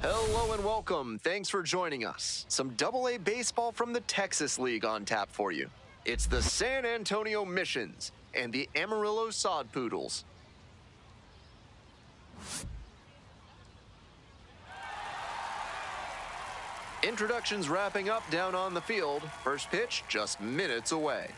Hello and welcome. Thanks for joining us. Some AA baseball from the Texas League on tap for you. It's the San Antonio Missions and the Amarillo Sod Poodles. Introductions wrapping up down on the field. First pitch just minutes away.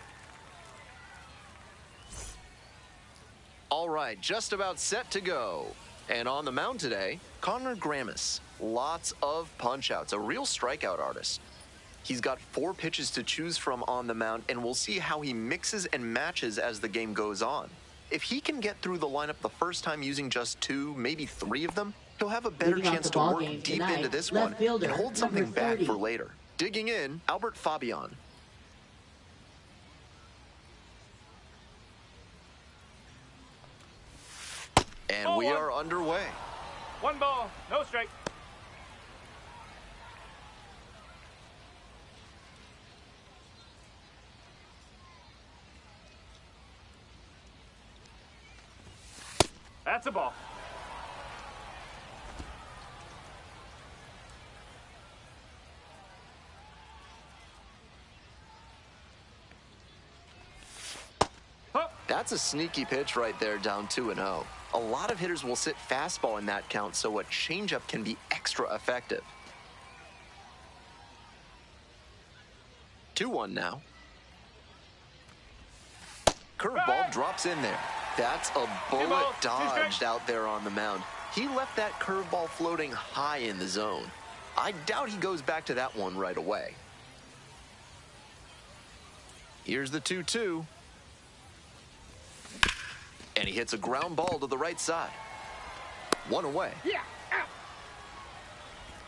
All right, just about set to go. And on the mound today, Connor Grammis. Lots of punch-outs, a real strikeout artist. He's got 4 pitches to choose from on the mound, and we'll see how he mixes and matches as the game goes on. If he can get through the lineup the first time using just 2, maybe 3 of them, he'll have a better chance to work deep into this one and hold something back for later. Digging in, Albert Fabian. And we are underway. 1 ball, no strike. That's a ball. That's a sneaky pitch right there, down 2-0. A lot of hitters will sit fastball in that count, so a changeup can be extra effective. 2-1 now. Curveball drops in there. That's a bullet dodged out there on the mound. He left that curveball floating high in the zone. I doubt he goes back to that one right away. Here's the 2-2. And he hits a ground ball to the right side. 1 away. Yeah.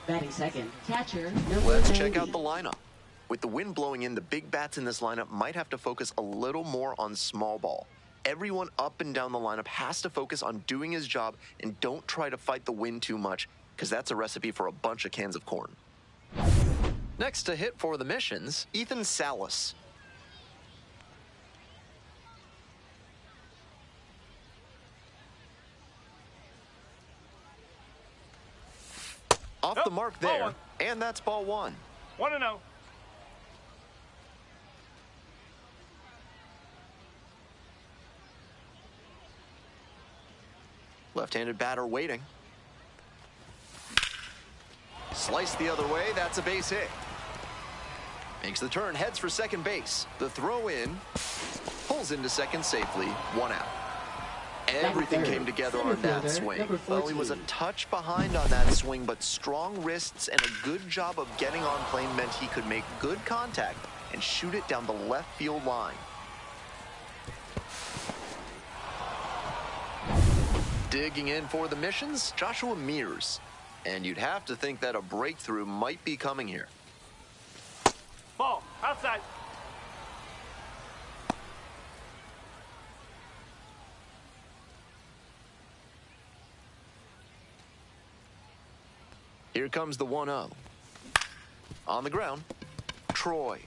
Batting second, catcher, number Let's 90. check out the lineup. With the wind blowing in, the big bats in this lineup might have to focus a little more on small ball. Everyone up and down the lineup has to focus on doing his job and don't try to fight the wind too much, because that's a recipe for a bunch of cans of corn. Next to hit for the Missions, Ethan Salas. Off the mark there, and that's ball 1. 1-0. Left-handed batter waiting. Slice the other way, that's a base hit. Makes the turn, heads for second base. The throw in, pulls into second safely, 1 out. Everything came together on that swing. Well, he was a touch behind on that swing, but strong wrists and a good job of getting on plane meant he could make good contact and shoot it down the left field line. Digging in for the Missions, Joshua Mears. And you'd have to think that a breakthrough might be coming here. Ball, outside. Here comes the 1-0. On the ground, Troy.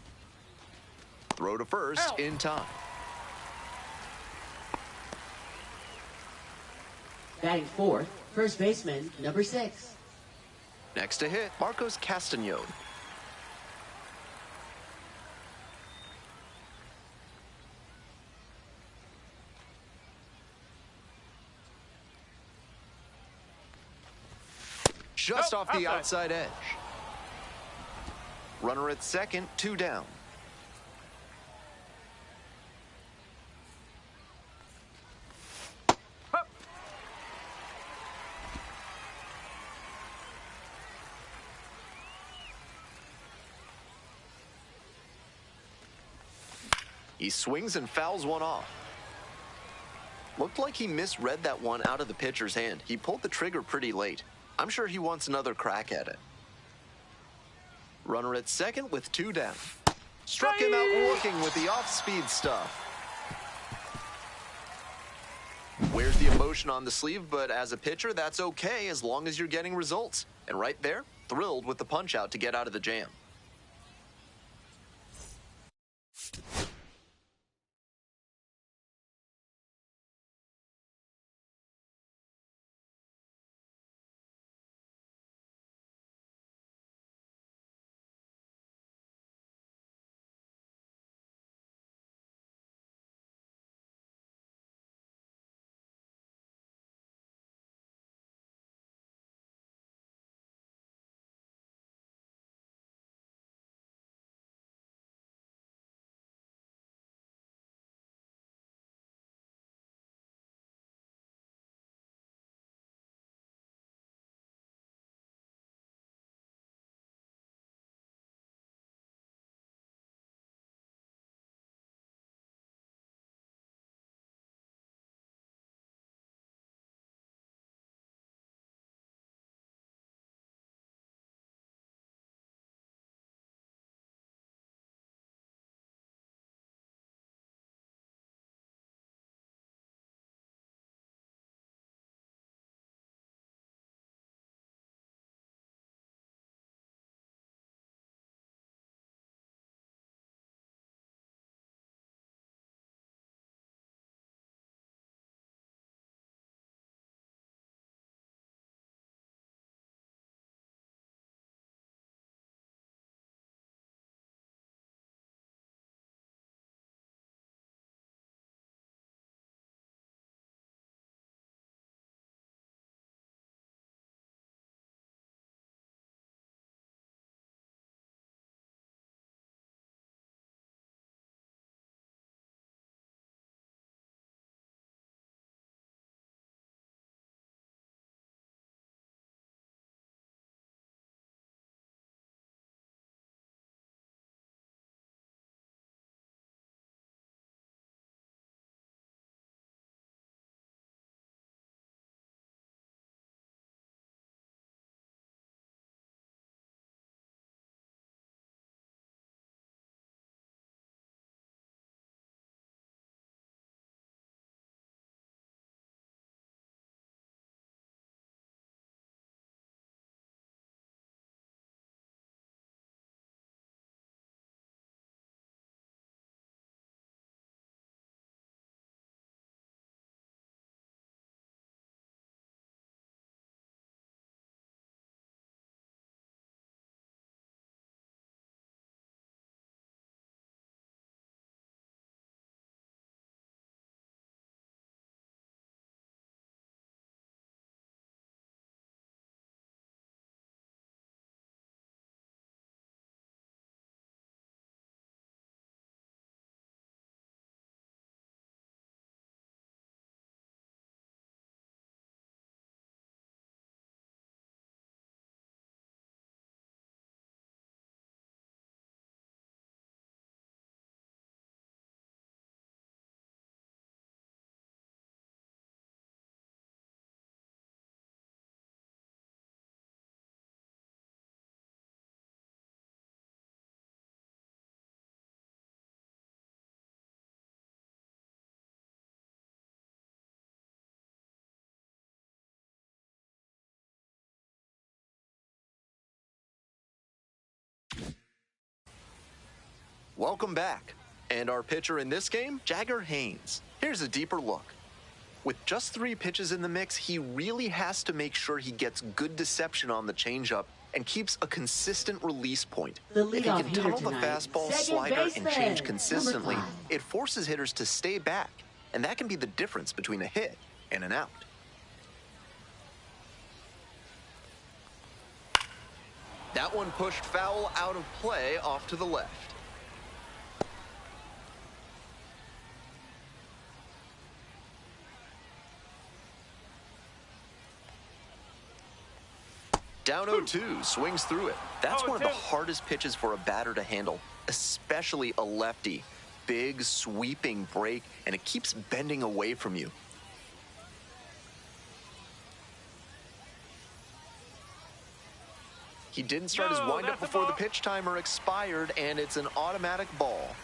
Throw to first in time. Batting fourth, first baseman, number 6. Next to hit, Marcos Castañon. Just off the outside edge. Runner at second, 2 down. He swings and fouls one off. Looked like he misread that one out of the pitcher's hand. He pulled the trigger pretty late. I'm sure he wants another crack at it. Runner at second with 2 down. Struck him out looking with the off-speed stuff. Wears the emotion on the sleeve, but as a pitcher, that's okay as long as you're getting results. And right there, thrilled with the punch-out to get out of the jam. Welcome back. And our pitcher in this game, Jagger Haynes. Here's a deeper look. With just 3 pitches in the mix, he really has to make sure he gets good deception on the changeup and keeps a consistent release point. The If he leadoff can hitter tunnel the tonight, fastball, second slider, and baseman, change number consistently, 5. it forces hitters to stay back, and that can be the difference between a hit and an out. That one pushed foul out of play off to the left. Down 0-2, swings through it. That's one of the hardest pitches for a batter to handle, especially a lefty. Big, sweeping break, and it keeps bending away from you. He didn't start his windup before the pitch timer expired, and it's an automatic ball.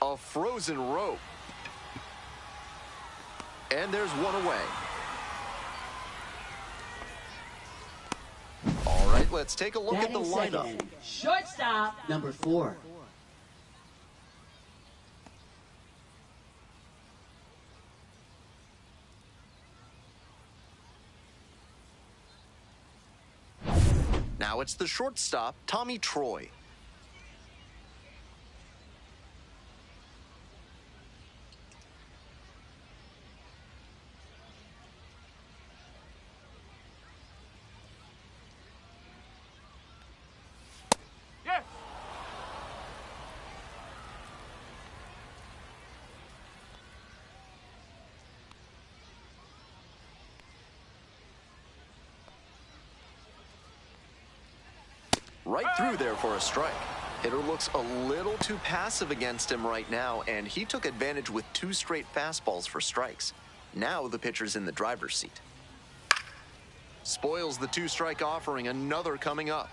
A frozen rope. And there's one away. All right, let's take a look at the lineup. Second, shortstop, number 4. Now it's the shortstop, Tommy Troy. Right through there for a strike. Hitter looks a little too passive against him right now, and he took advantage with 2 straight fastballs for strikes. Now the pitcher's in the driver's seat. Spoils the 2-strike offering, another coming up.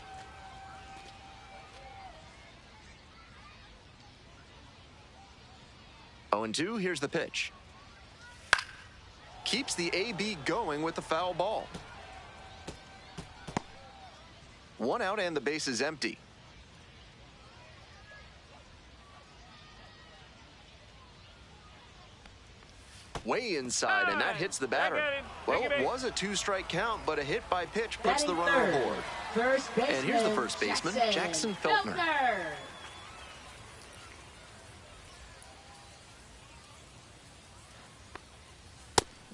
Oh, and 2, here's the pitch. Keeps the AB going with the foul ball. 1 out and the base is empty. Way inside, and that hits the batter. Well, it was a 2-strike count, but a hit by pitch puts the runner aboard. First baseman, And here's the first baseman, Jackson Feltner.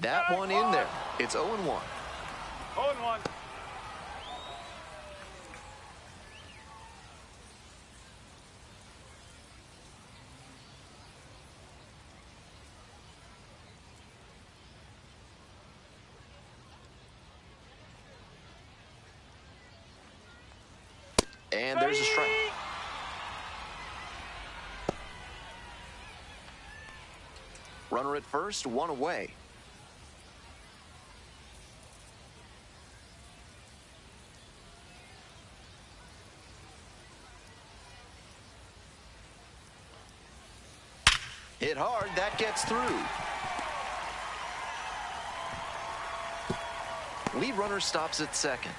That one in there. It's 0-1. 0-1. And there's a strike. Runner at first, 1 away. Hit hard, that gets through. Lead runner stops at second.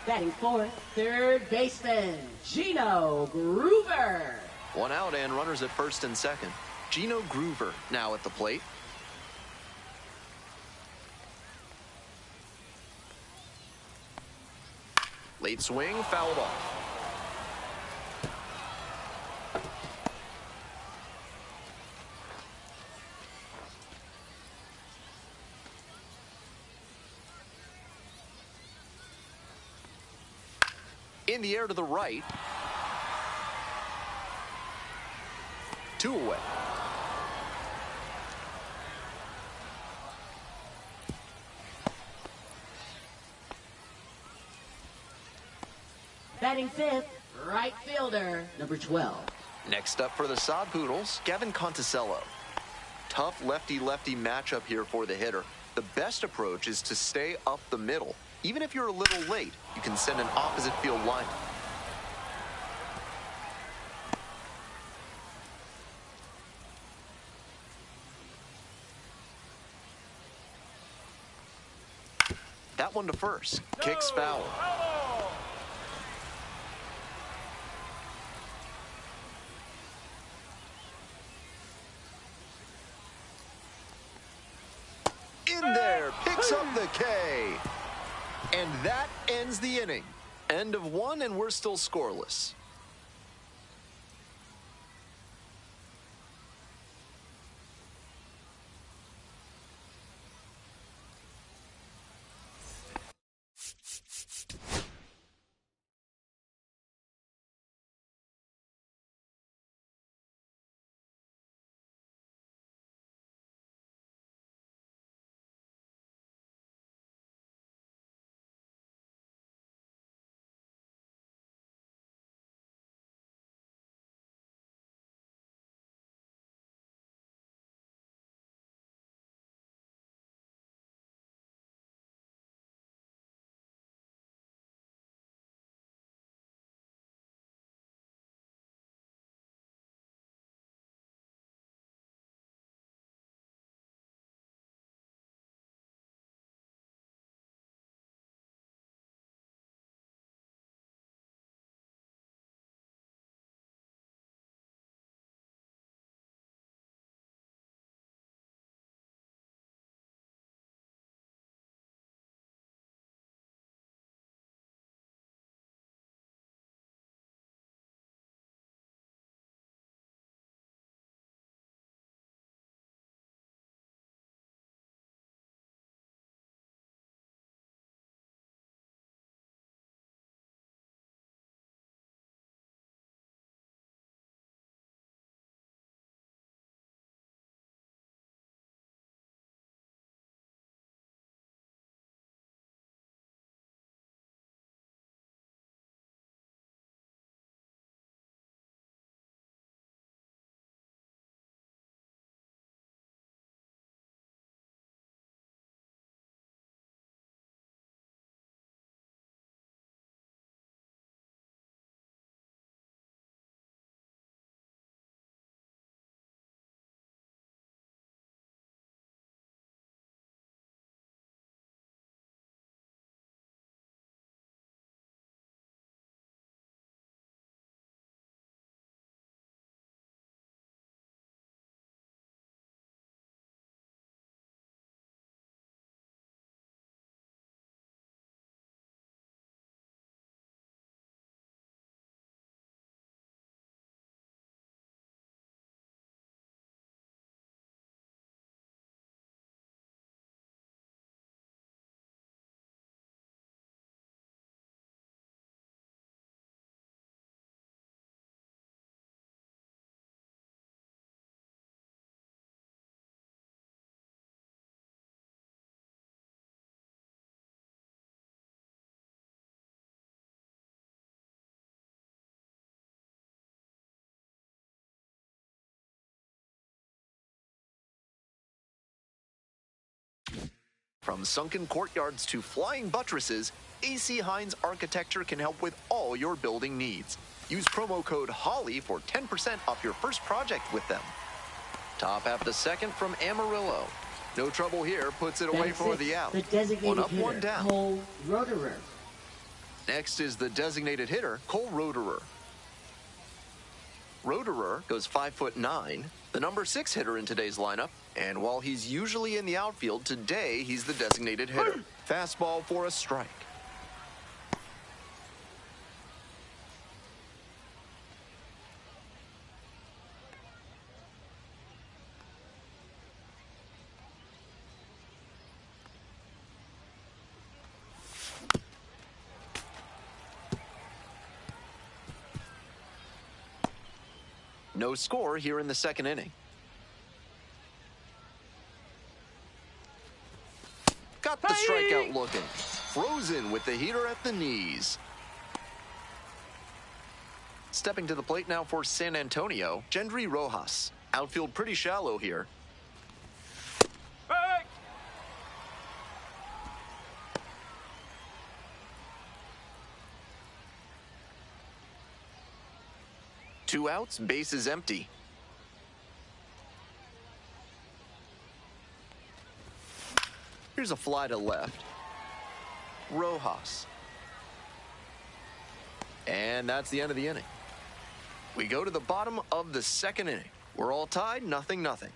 Batting 4th, third baseman, Gino Groover. 1 out and runners at first and second. Gino Groover now at the plate. Late swing, fouled off. In the air to the right. 2 away. Batting 5th, right fielder, number 12. Next up for the Sod Poodles, Gavin Conticello. Tough lefty-lefty matchup here for the hitter. The best approach is to stay up the middle. Even if you're a little late, you can send an opposite field line. That one to first. Kicks foul. In there, picks up the K. And that ends the inning. End of one, and we're still scoreless. From sunken courtyards to flying buttresses, AC Hines Architecture can help with all your building needs. Use promo code HOLLY for 10% off your first project with them. Top half of the second from Amarillo. No trouble here, puts it away for the out. The designated One up, hitter, one down. Cole Roederer. Next is the designated hitter, Cole Roederer. Roederer goes 5'9", the number 6 hitter in today's lineup, and while he's usually in the outfield, today he's the designated hitter. Fastball for a strike. No score here in the second inning. Got the strikeout looking. Frozen with the heater at the knees. Stepping to the plate now for San Antonio, Gendry Rojas. Outfield pretty shallow here. Hey! 2 outs, base is empty. Here's a fly to left. Rojas. And that's the end of the inning. We go to the bottom of the second inning. We're all tied, 0-0.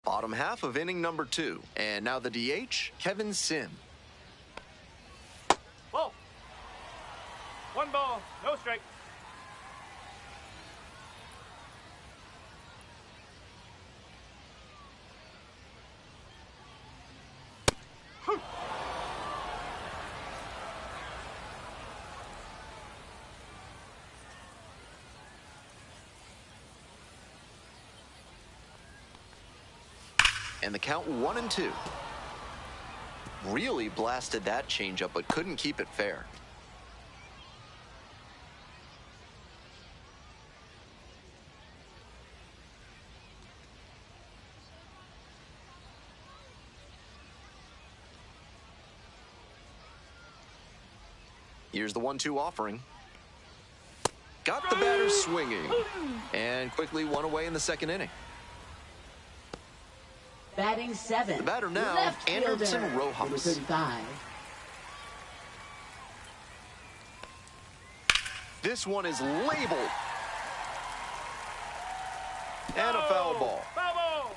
Bottom half of inning number 2. And now the DH, Kevin Sim. Whoa. 1 ball, no strike. And the count 1-2. Really blasted that changeup, but couldn't keep it fair. Here's the 1-2 offering. Got the batter swinging. And quickly one away in the second inning. Batting 7. The batter now, Left Anderson fielder, Rojas. number 35. This one is labeled. And a foul ball. Foul ball.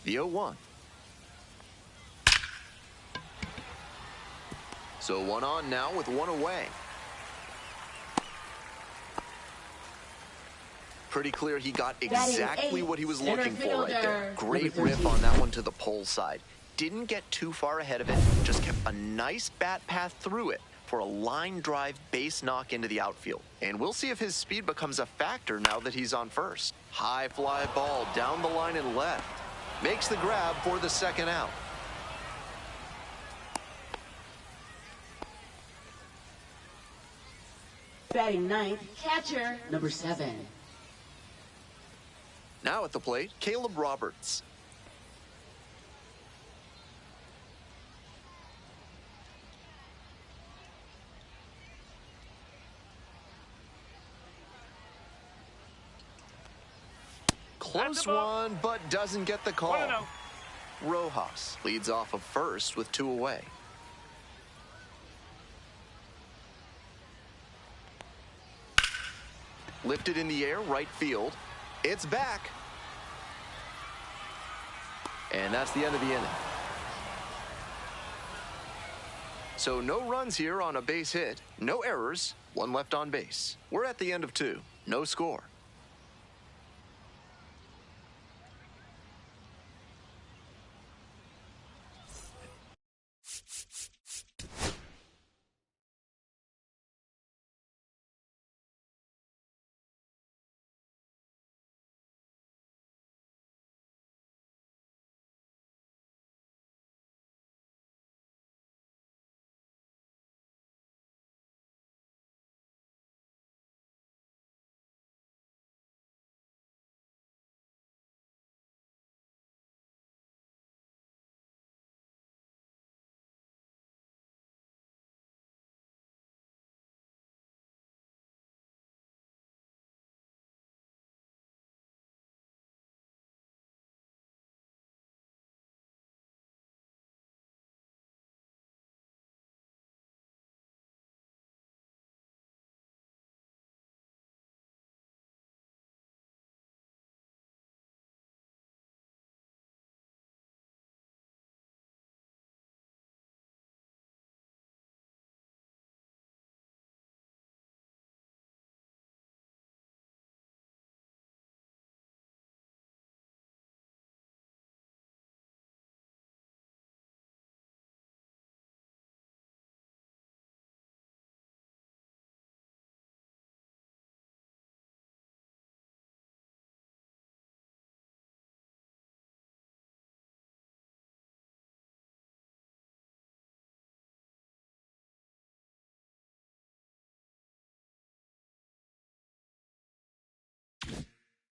The 0-1. So 1 on now with 1 away. Pretty clear he got exactly what he was looking for right there. Great riff on that one to the pole side. Didn't get too far ahead of it, just kept a nice bat path through it for a line drive base knock into the outfield. And we'll see if his speed becomes a factor now that he's on first. High fly ball down the line and left. Makes the grab for the second out. Batting 9th, catcher, number 7. Now at the plate, Caleb Roberts. close That's a ball. one, but doesn't get the call. 1-0. Rojas leads off of first with 2 away. Lifted in the air, right field. It's back. And that's the end of the inning. So no runs here on a base hit, no errors, 1 left on base. We're at the end of 2, no score.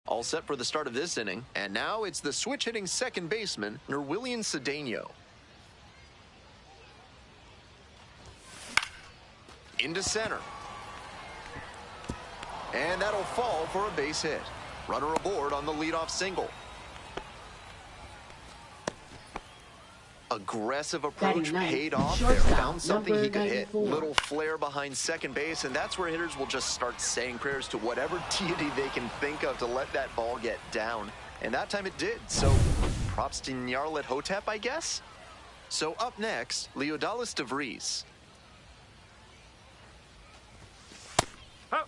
All set for the start of this inning, and now it's the switch-hitting second baseman, Nerwillian Cedeno. Into center. And that'll fall for a base hit. Runner aboard on the leadoff single. Aggressive approach paid off there. Found something he could hit. Little flare behind second base, and that's where hitters will just start saying prayers to whatever deity they can think of to let that ball get down. And that time it did. So props to Nyarlathotep, Hotep, I guess? So up next, Leodalis de Vries. Oh.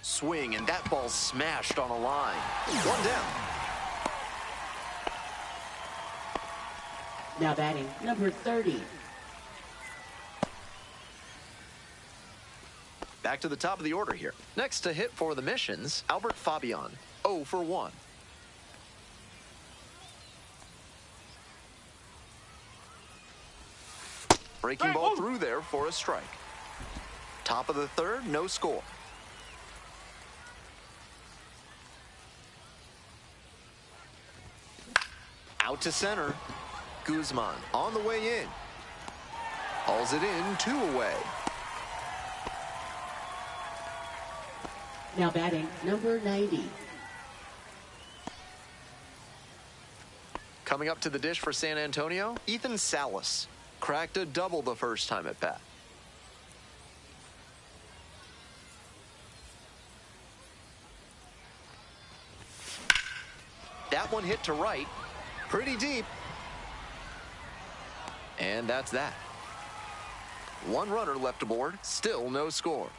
Swing, and that ball's smashed on a line. 1 down. Now batting, number 30. Back to the top of the order here. Next to hit for the Missions, Albert Fabian, 0 for 1. Breaking ball through there for a strike. Top of the third, no score. Out to center. Guzman on the way in. Hauls it in, 2 away. Now batting, number 90. Coming up to the dish for San Antonio, Ethan Salas. Cracked a double the first time at bat. That one hit to right. Pretty deep. And that's that. 1 runner left aboard, still no score.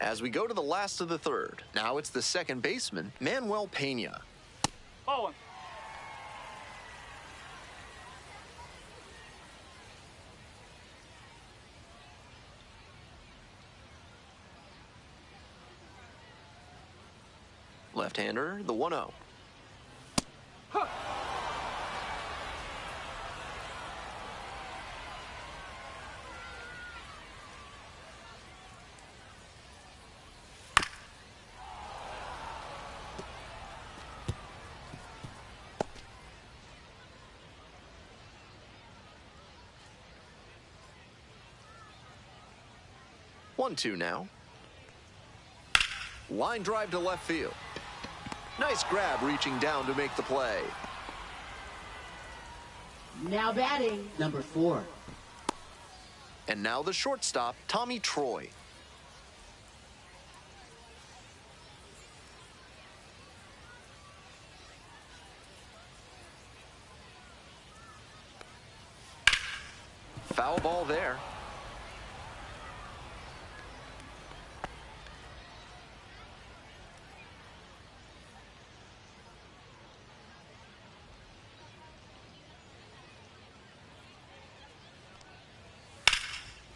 As we go to the last of the third, now it's the second baseman, Manuel Pena. Ball one. Left-hander, the 1-0. Huh. 1-2 now. Line drive to left field. Nice grab reaching down to make the play. Now batting, number 4. And now the shortstop, Tommy Troy. Foul ball there.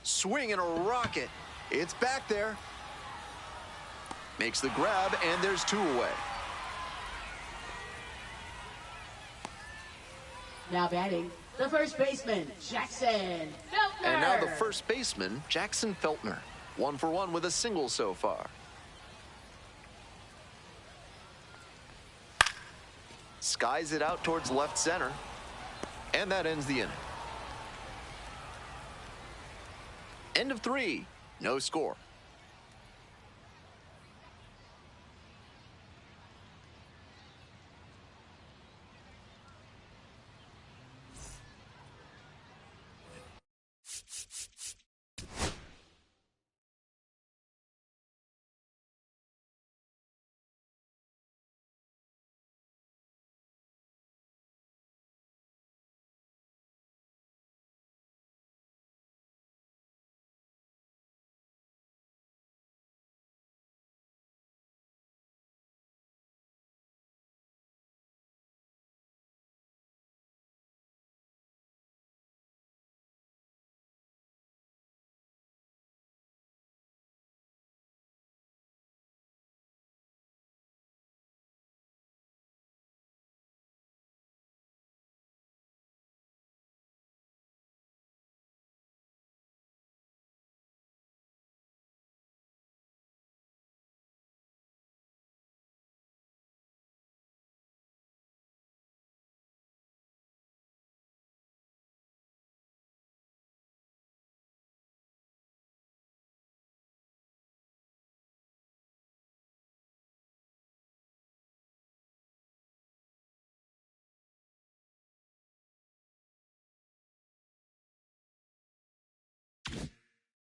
Swing and a rocket. It's back there. Makes the grab, and there's 2 away. Now batting, the first baseman, Jackson Feltner. And now the first baseman, Jackson Feltner. 1 for 1 with a single so far. Skies it out towards left center. And that ends the inning. End of 3. No score.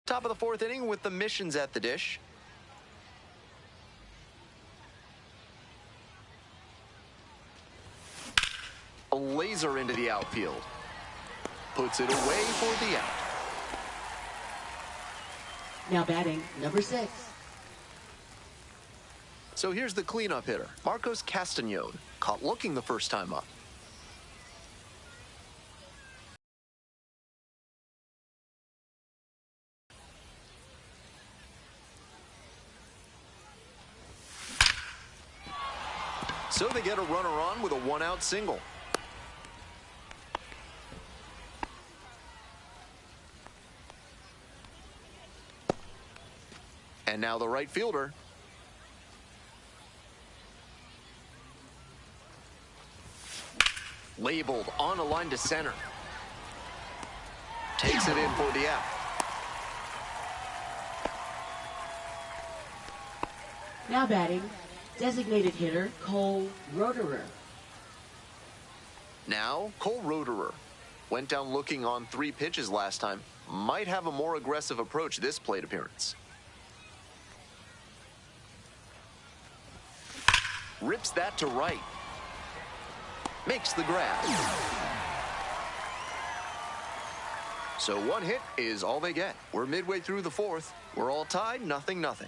Top of the 4th inning with the Missions at the dish. A laser into the outfield. Puts it away for the out. Now batting, number 6. So here's the cleanup hitter, Marcos Castañon, caught looking the first time up. So they get a runner on with a 1-out single. And now the right fielder. Labeled on a line to center. Takes it in for the out. Now batting, designated hitter, Cole Roederer. Now, Cole Roederer. Went down looking on 3 pitches last time. Might have a more aggressive approach this plate appearance. Rips that to right. Makes the grab. So 1 hit is all they get. We're midway through the 4th. We're all tied, 0-0.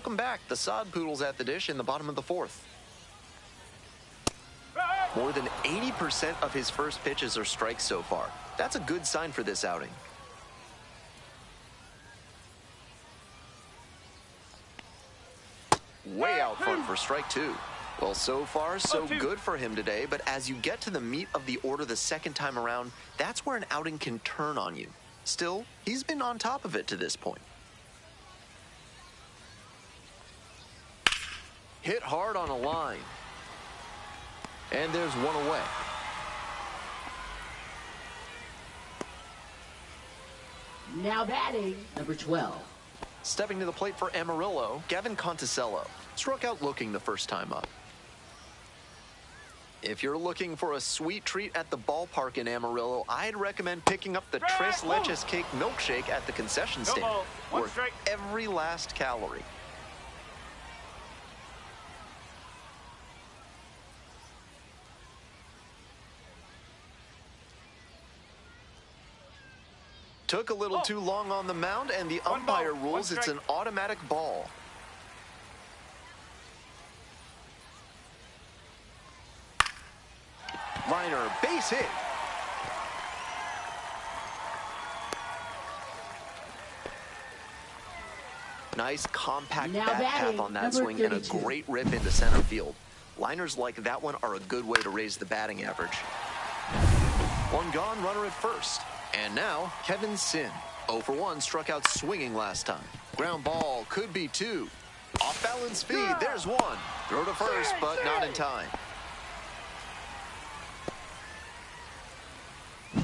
welcome back. The Sod Poodles at the dish in the bottom of the fourth. More than 80% of his first pitches are strikes so far. That's a good sign for this outing. Way out front for strike two. Well, so far, so good for him today, but as you get to the meat of the order the second time around, that's where an outing can turn on you. Still, he's been on top of it to this point. Hit hard on a line. And there's one away. Now batting, number 12. Stepping to the plate for Amarillo, Gavin Conticello. Struck out looking the first time up. If you're looking for a sweet treat at the ballpark in Amarillo, I'd recommend picking up the Tres Leches Cake Milkshake at the concession stand. Worth every last calorie. Took a little too long on the mound, and the umpire rules it's an automatic ball. Liner, base hit. Nice compact bat path on that swing and a great rip into center field. Liners like that one are a good way to raise the batting average. One gone, runner at first. And now, Kevin Sin. 0 for 1, struck out swinging last time. Ground ball, could be 2. Off balance speed, there's 1. Throw to first, but not in time.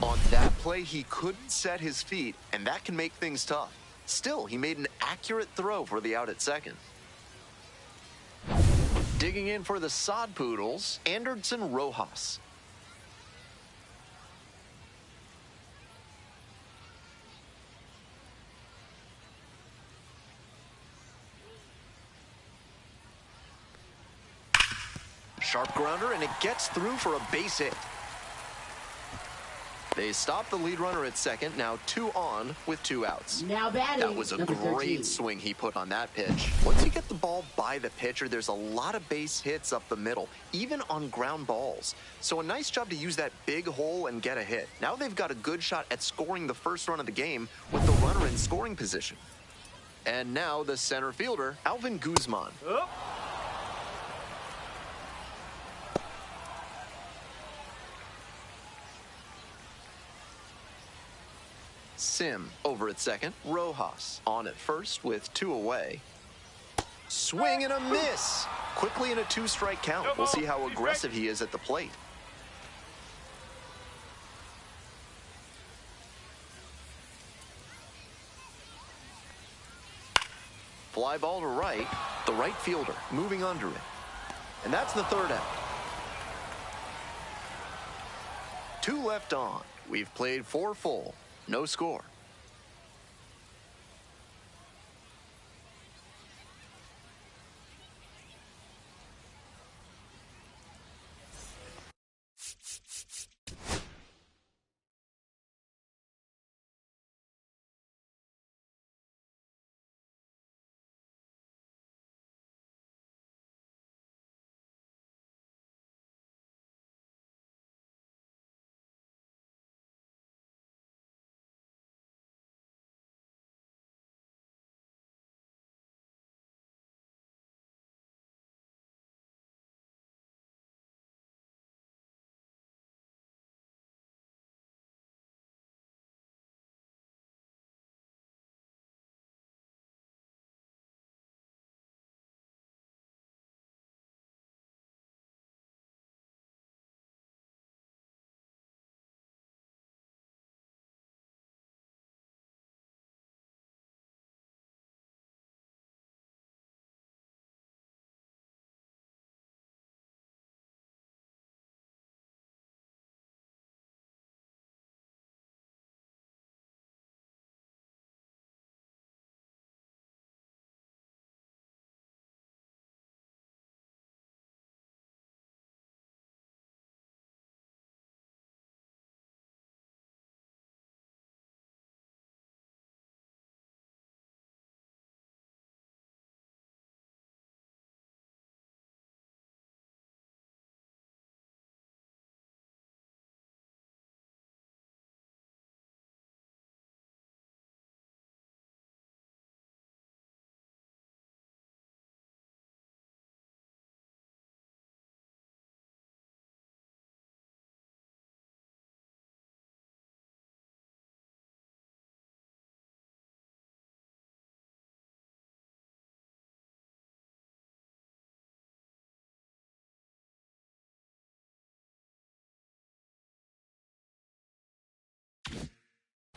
On that play, he couldn't set his feet, and that can make things tough. Still, he made an accurate throw for the out at second. Digging in for the Sod Poodles, Anderson Rojas. Sharp grounder, and it gets through for a base hit. They stop the lead runner at second, now 2 on with 2 outs. Now batting, that was a great 13. swing he put on that pitch. Once you get the ball by the pitcher, there's a lot of base hits up the middle, even on ground balls. So a nice job to use that big hole and get a hit. Now they've got a good shot at scoring the first run of the game with the runner in scoring position. And now the center fielder, Alvin Guzman. Sim over at second. Rojas on at first with 2 away. Swing and a miss. Quickly in a 2-strike count. We'll see how aggressive he is at the plate. Fly ball to right. The right fielder moving under it. And that's the 3rd out. 2 left on. We've played 4 full. No score.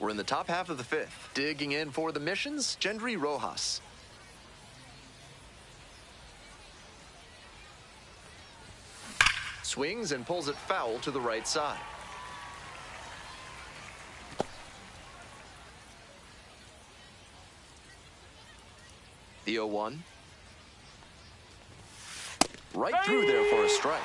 We're in the top half of the fifth. Digging in for the missions, Gendry Rojas. Swings and pulls it foul to the right side. The 0-1. Right through there for a strike.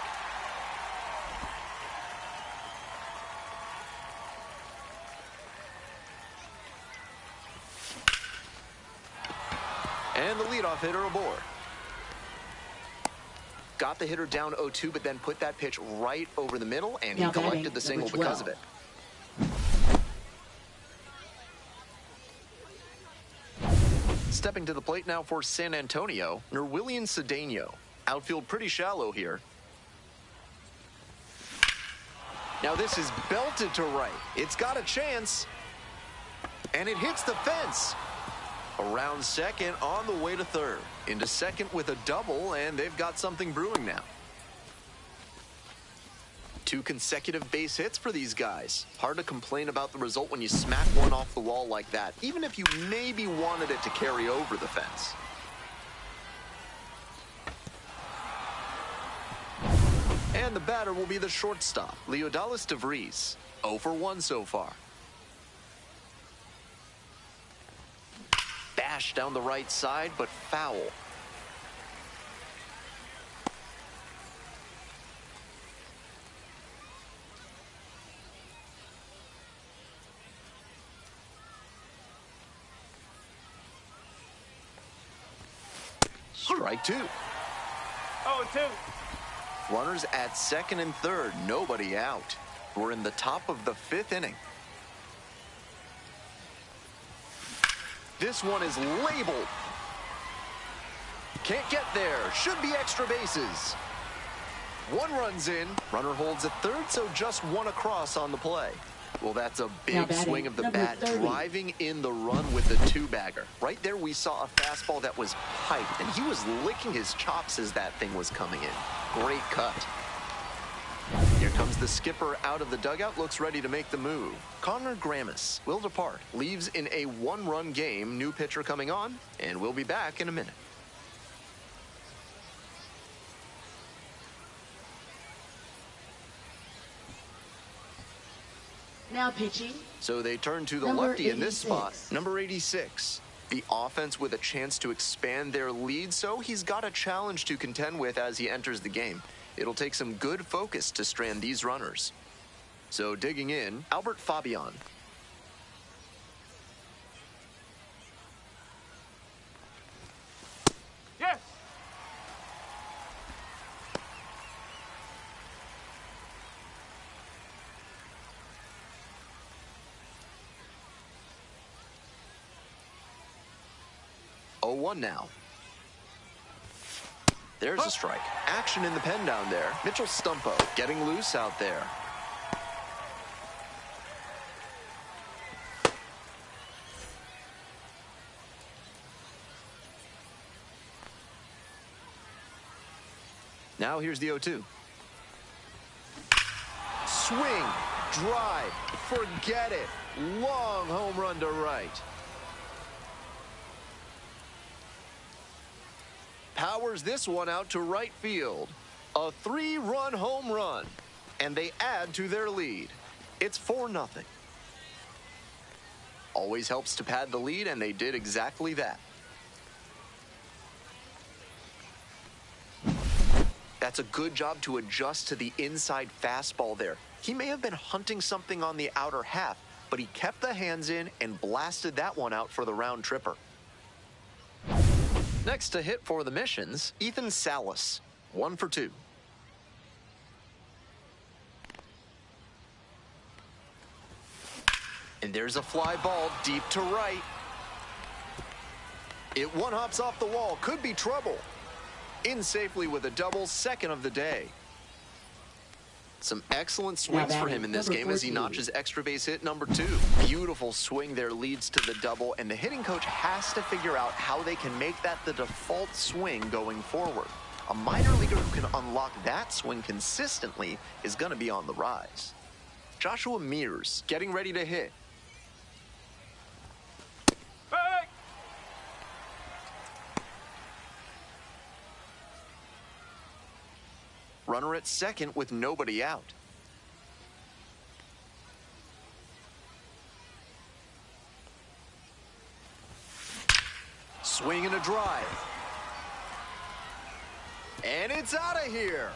And the leadoff hitter aboard. Got the hitter down 0-2, but then put that pitch right over the middle, and he collected the single because of it. Stepping to the plate now for San Antonio, Nerwillian Cedeno. Outfield pretty shallow here. Now this is belted to right. It's got a chance. And it hits the fence. Around second, on the way to third. Into second with a double, and they've got something brewing now. 2 consecutive base hits for these guys. Hard to complain about the result when you smack one off the wall like that, even if you maybe wanted it to carry over the fence. And the batter will be the shortstop, Leodalis de Vries. 0 for 1 so far. Bash down the right side, but foul. Strike 2. 0-2. Runners at second and third, nobody out. We're in the top of the 5th inning. This one is labeled. Can't get there. Should be extra bases. 1 runs in. Runner holds at third, so just 1 across on the play. Well, that's a big swing of the bat, driving in the run with the 2-bagger. Right there, we saw a fastball that was piped, and he was licking his chops as that thing was coming in. Great cut. Here comes the skipper out of the dugout, looks ready to make the move. Connor Grammis will depart, leaves in a 1-run game. New pitcher coming on, and we'll be back in a minute. Now pitching. So they turn to the Number lefty in this 86. spot, number 86. The offense with a chance to expand their lead, so he's got a challenge to contend with as he enters the game. It'll take some good focus to strand these runners. So digging in, Albert Fabian. Yes. Oh, 1 now. There's a strike. Action in the pen down there. Mitchell Stumpo getting loose out there. Now here's the 0-2. Swing, drive, forget it. Long home run to right. Powers this one out to right field. A 3-run home run. And they add to their lead. It's 4-0. Always helps to pad the lead, and they did exactly that. That's a good job to adjust to the inside fastball there. He may have been hunting something on the outer half, but he kept the hands in and blasted that one out for the round tripper. Next to hit for the Missions, Ethan Salas, 1 for 2. And there's a fly ball deep to right. It one-hops off the wall, could be trouble. In safely with a double, second of the day. Some excellent swings for him in this game as he notches extra base hit number 2. Beautiful swing there leads to the double, and the hitting coach has to figure out how they can make that the default swing going forward. A minor leaguer who can unlock that swing consistently is going to be on the rise. Joshua Mears getting ready to hit. Runner at second with nobody out. Swing and a drive. And it's out of here.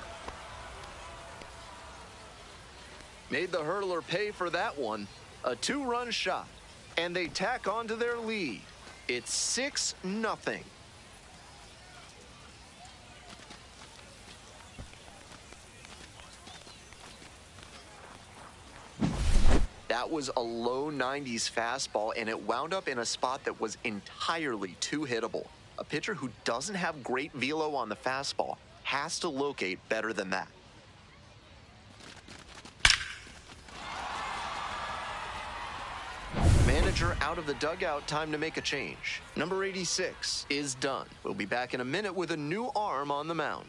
Made the hurdler pay for that one. A 2-run shot. And they tack on to their lead. It's 6-0. That was a low 90s fastball, and it wound up in a spot that was entirely too hittable. A pitcher who doesn't have great velo on the fastball has to locate better than that. Manager out of the dugout, time to make a change. Number 86 is done. We'll be back in a minute with a new arm on the mound.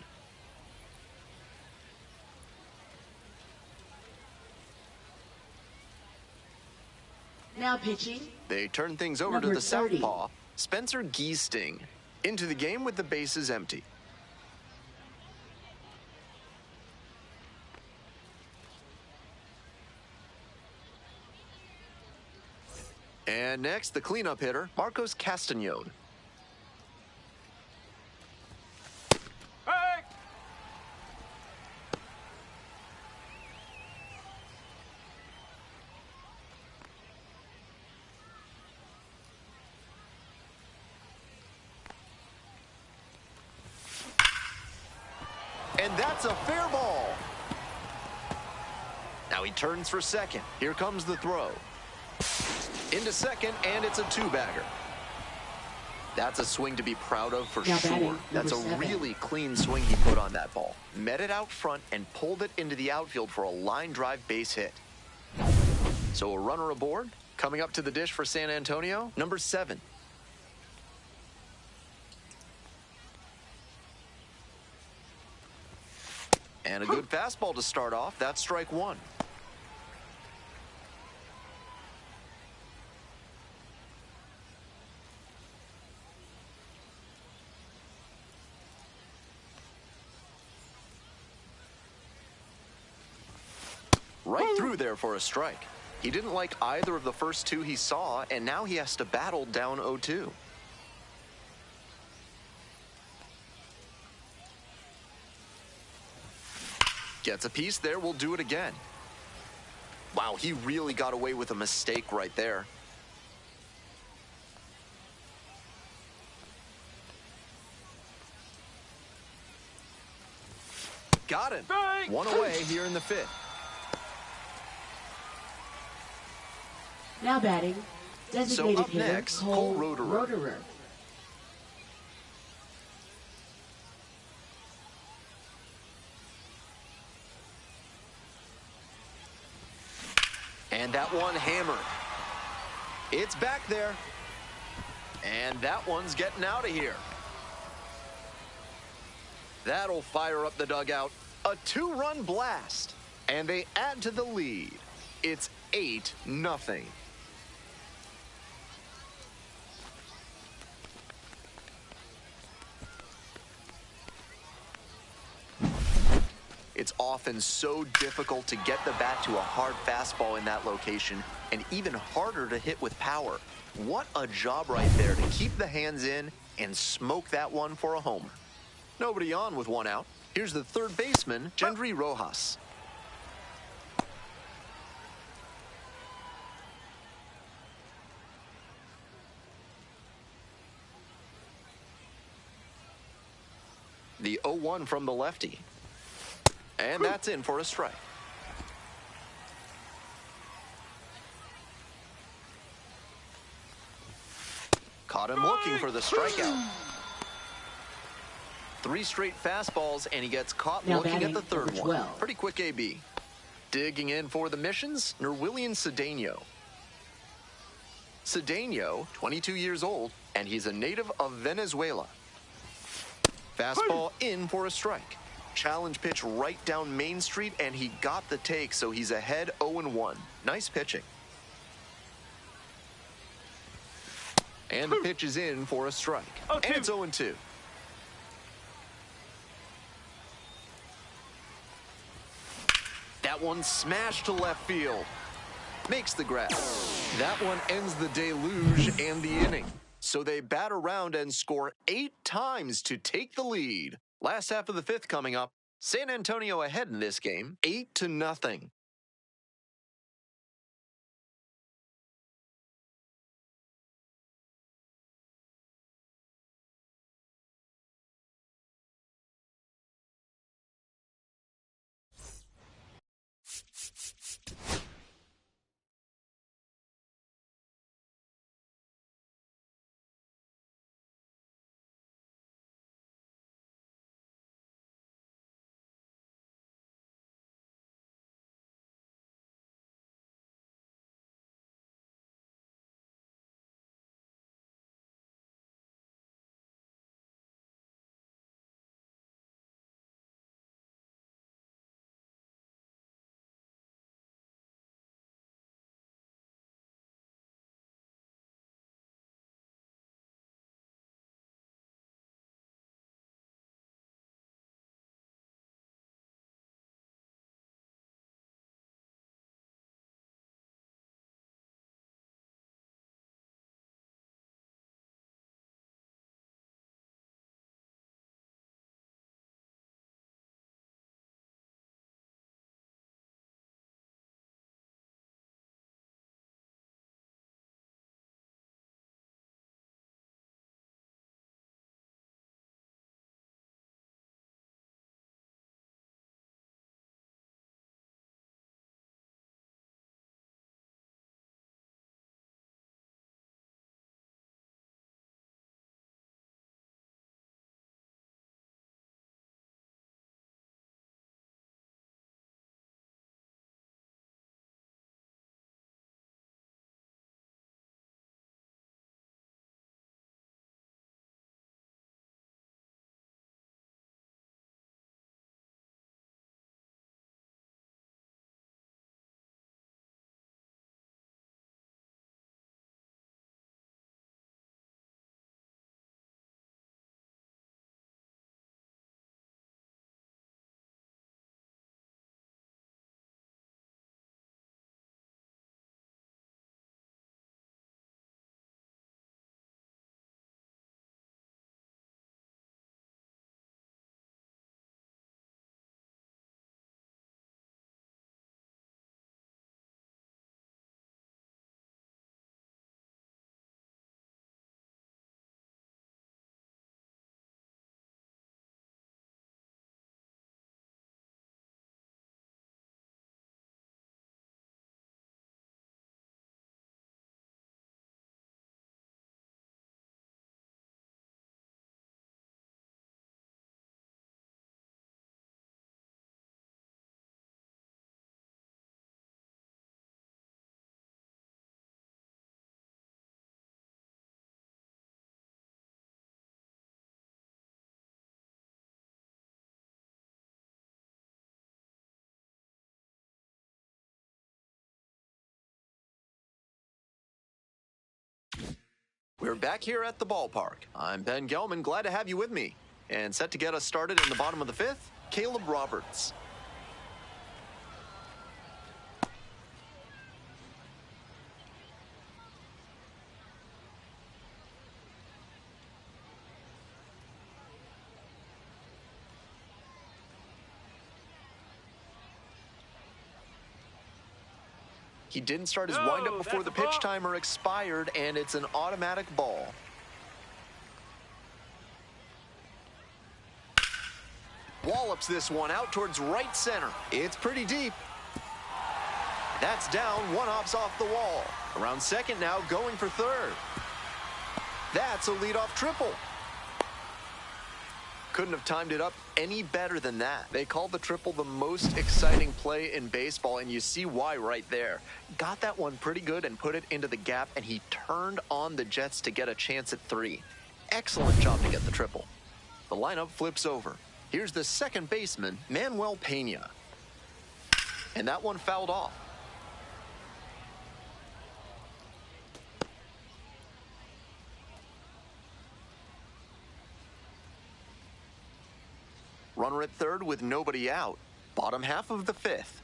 Now pitching. They turn things over to Number the 30. southpaw, Spencer Giesting, into the game with the bases empty. And next, the cleanup hitter, Marcos Castañón. Hey! And that's a fair ball. Now he turns for second. Here comes the throw. Into second, and it's a 2-bagger. That's a swing to be proud of for Now sure. batting, That's a number 7. really clean swing he put on that ball. Met it out front and pulled it into the outfield for a line drive base hit. So a runner aboard. Coming up to the dish for San Antonio, number 7. And a good fastball to start off. That's strike 1. Right through there for a strike. He didn't like either of the first 2 he saw, and now he has to battle down 0-2. Gets a piece there, we'll do it again. Wow, he really got away with a mistake right there. Got him. Strike! 1 away here in the 5th. Now batting. Designated up hitter, next, Cole Cole Roederer. And that one hammered. It's back there. And that one's getting out of here. That'll fire up the dugout. A 2-run blast. And they add to the lead. It's 8-0. It's often so difficult to get the bat to a hard fastball in that location, and even harder to hit with power. What a job right there to keep the hands in and smoke that one for a homer. Nobody on with 1 out. Here's the third baseman, Gendry Rojas. The 0-1 from the lefty. And that's in for a strike. Caught him looking for the strikeout. 3 straight fastballs, and he gets caught Now looking at batting, the third number one. 12. Pretty quick AB. Digging in for the missions, Nerwillian Cedeno. Cedeno, 22 years old, and he's a native of Venezuela. Fastball in for a strike. Challenge pitch right down Main Street, and he got the take, so he's ahead 0-1. Nice pitching. And the pitch is in for a strike. And it's 0-2. That one smashed to left field. Makes the grab. That one ends the deluge and the inning. So they bat around and score 8 times to take the lead. Last half of the 5th coming up. San Antonio ahead in this game, 8-0. We're back here at the ballpark. I'm Ben Gelman, glad to have you with me. And set to get us started in the bottom of the 5th, Caleb Roberts. He didn't start his windup before the pitch timer expired, and it's an automatic ball. Wallops this one out towards right center. It's pretty deep. That's down, one hops off the wall. Around second now, going for third. That's a leadoff triple. Couldn't have timed it up any better than that. They called the triple the most exciting play in baseball, and you see why right there. Got that one pretty good and put it into the gap, and he turned on the Jets to get a chance at 3. Excellent job to get the triple. The lineup flips over. Here's the second baseman, Manuel Pena. And that one fouled off. Runner at third with nobody out. Bottom half of the 5th.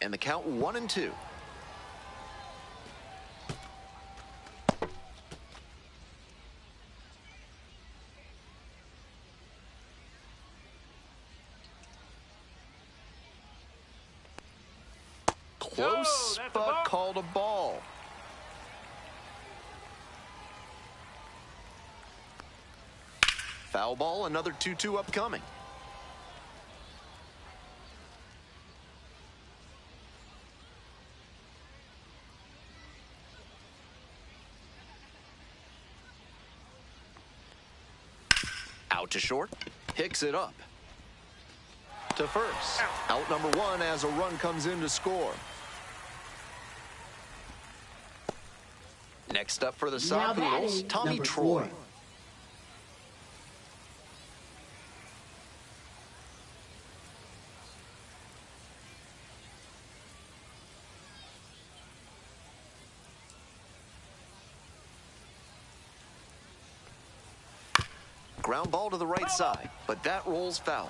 and the count 1-2. Close, but called a ball. Foul ball, another 2-2 upcoming. Out to short, picks it up. To first. Out number 1 as a run comes in to score. Next up for the Soft Poodles, Tommy Troy. 4. Ground ball to the right side, but that rolls foul.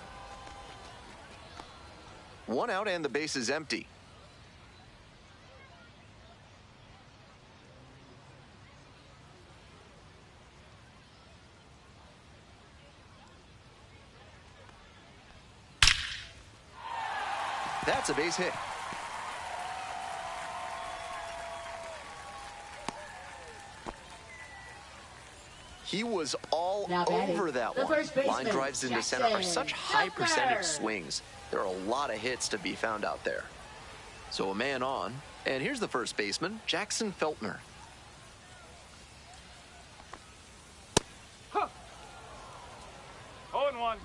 1 out and the base is empty. That's a base hit. He was all over that one. Line drives into center are such high percentage swings. There are a lot of hits to be found out there. So a man on, and here's the first baseman, Jackson Feltner. Huh. 0-1.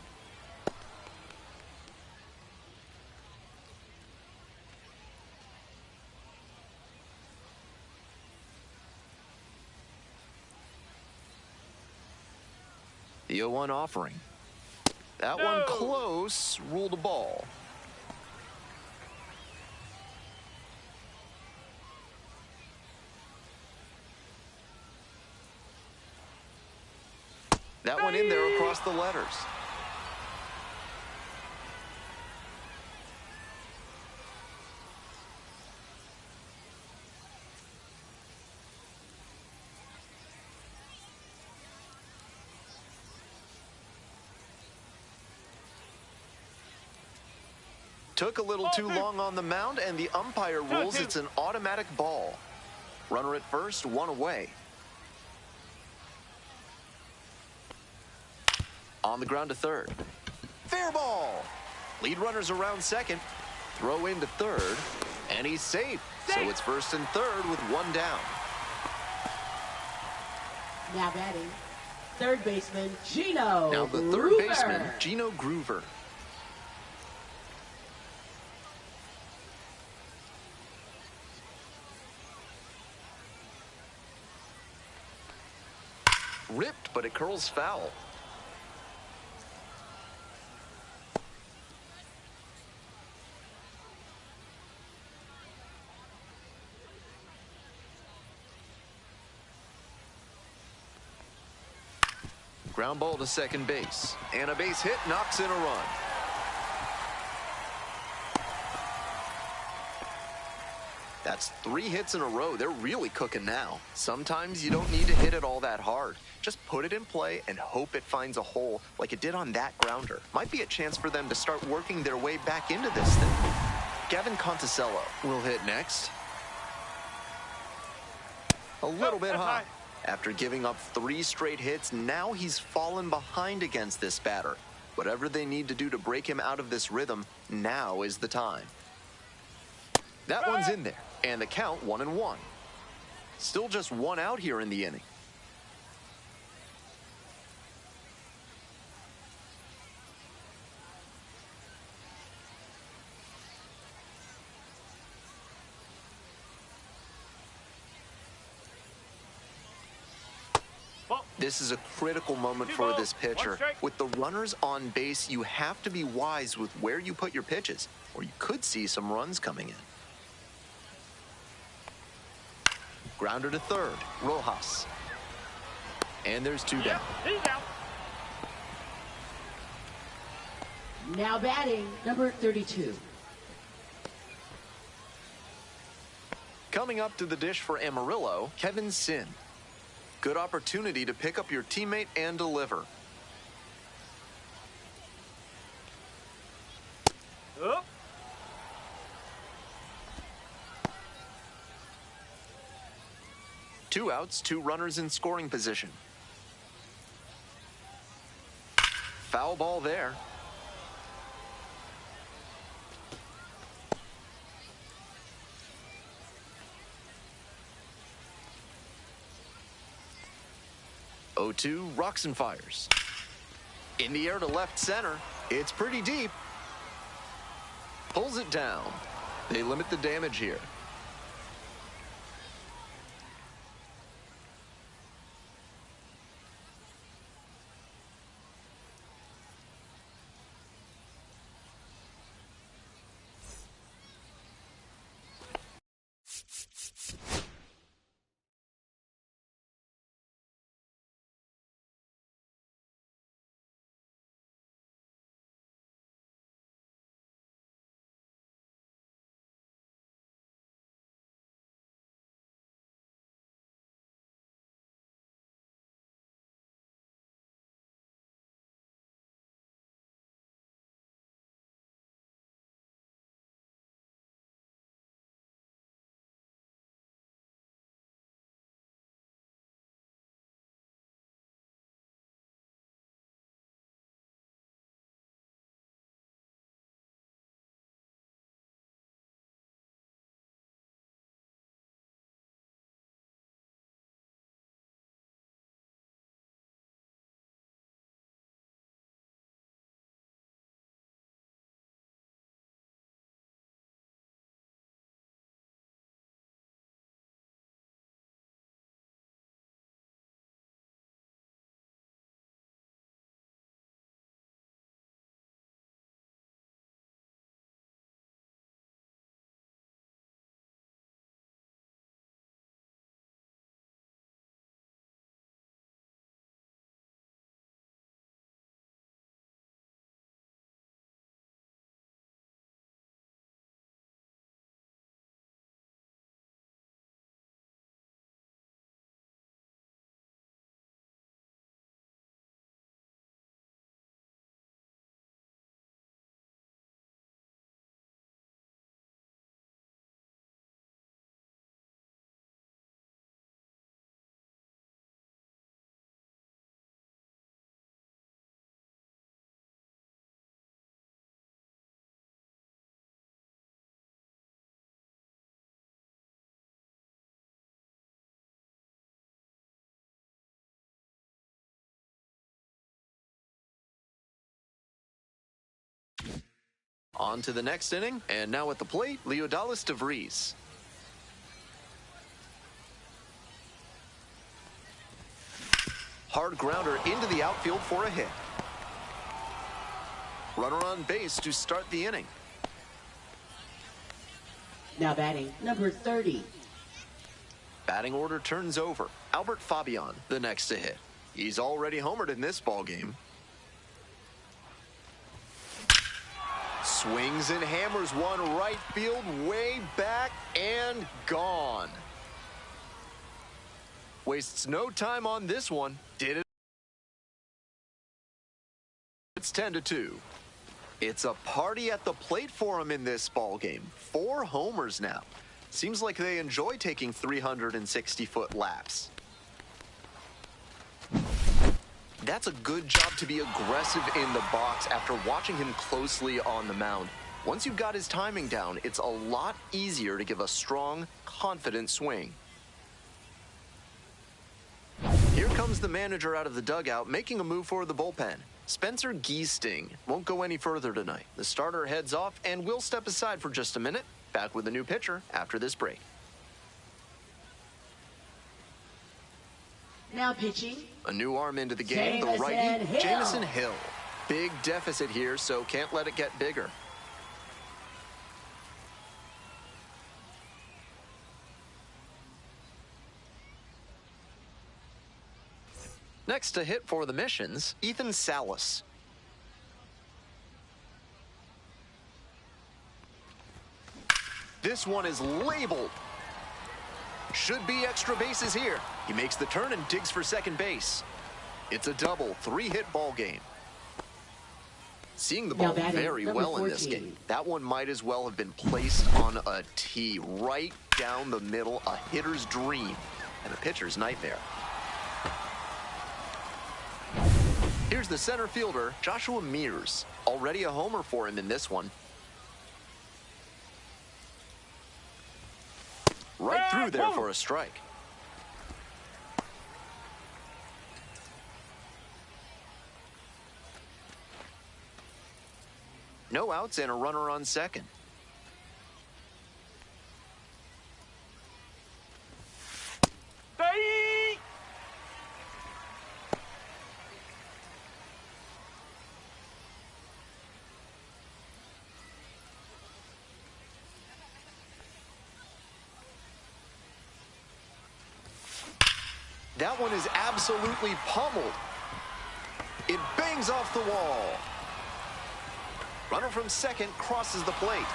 The 0-1 offering. That one close, ruled a ball. That one in there across the letters. Took a little too long on the mound, and the umpire rules it's an automatic ball. Runner at first, 1 away. On the ground to third. Fair ball. Lead runner's around second. Throw into third, and he's safe. So it's first and third with 1 down. Now batting, third baseman, Gino Now the Groover. third baseman, Gino Groover. Ripped, but it curls foul. Ground ball to second base, and a base hit knocks in a run. That's 3 hits in a row. They're really cooking now. Sometimes you don't need to hit it all that hard. Just put it in play and hope it finds a hole like it did on that grounder. Might be a chance for them to start working their way back into this thing. Gavin Conticello will hit next. A little bit high. After giving up 3 straight hits, now he's fallen behind against this batter. Whatever they need to do to break him out of this rhythm, now is the time. That one's in there, and the count 1-1. Still just 1 out here in the inning. This is a critical moment for this pitcher. With the runners on base, you have to be wise with where you put your pitches, or you could see some runs coming in. Grounder to third, Rojas. And there's 2 down. He's out. Now batting, number 32. Coming up to the dish for Amarillo, Kevin Sin. Good opportunity to pick up your teammate and deliver. Up. Two outs, two runners in scoring position. Foul ball there. O2 rocks and fires. In the air to left center. It's pretty deep. Pulls it down. They limit the damage here. On to the next inning, and now at the plate, Leodalis DeVries. Hard grounder into the outfield for a hit. Runner on base to start the inning. Now batting, number 30. Batting order turns over. Albert Fabian, the next to hit. He's already homered in this ballgame. Swings and hammers one right field, way back and gone. Wastes no time on this one. Did it? It's 10-2. It's a party at the plate for him in this ball game. 4 homers now. Seems like they enjoy taking 360-foot laps. That's a good job to be aggressive in the box after watching him closely on the mound. Once you've got his timing down, it's a lot easier to give a strong, confident swing. Here comes the manager out of the dugout, making a move for the bullpen. Spencer Giesting won't go any further tonight. The starter heads off, and we'll step aside for just a minute. Back with a new pitcher after this break. Now pitching. A new arm into the game, the righty, Jamison Hill. Big deficit here, so can't let it get bigger. Next to hit for the Missions, Ethan Salas. This one is labeled. Should be extra bases here. He makes the turn and digs for second base. It's a double, 3-hit ball game. Seeing the ball very well in this game. That one might as well have been placed on a tee right down the middle, a hitter's dream and a pitcher's nightmare. Here's the center fielder, Joshua Mears. Already a homer for him in this one. Right through there for a strike. No outs and a runner on second. That one is absolutely pummeled. It bangs off the wall. Runner from second crosses the plate.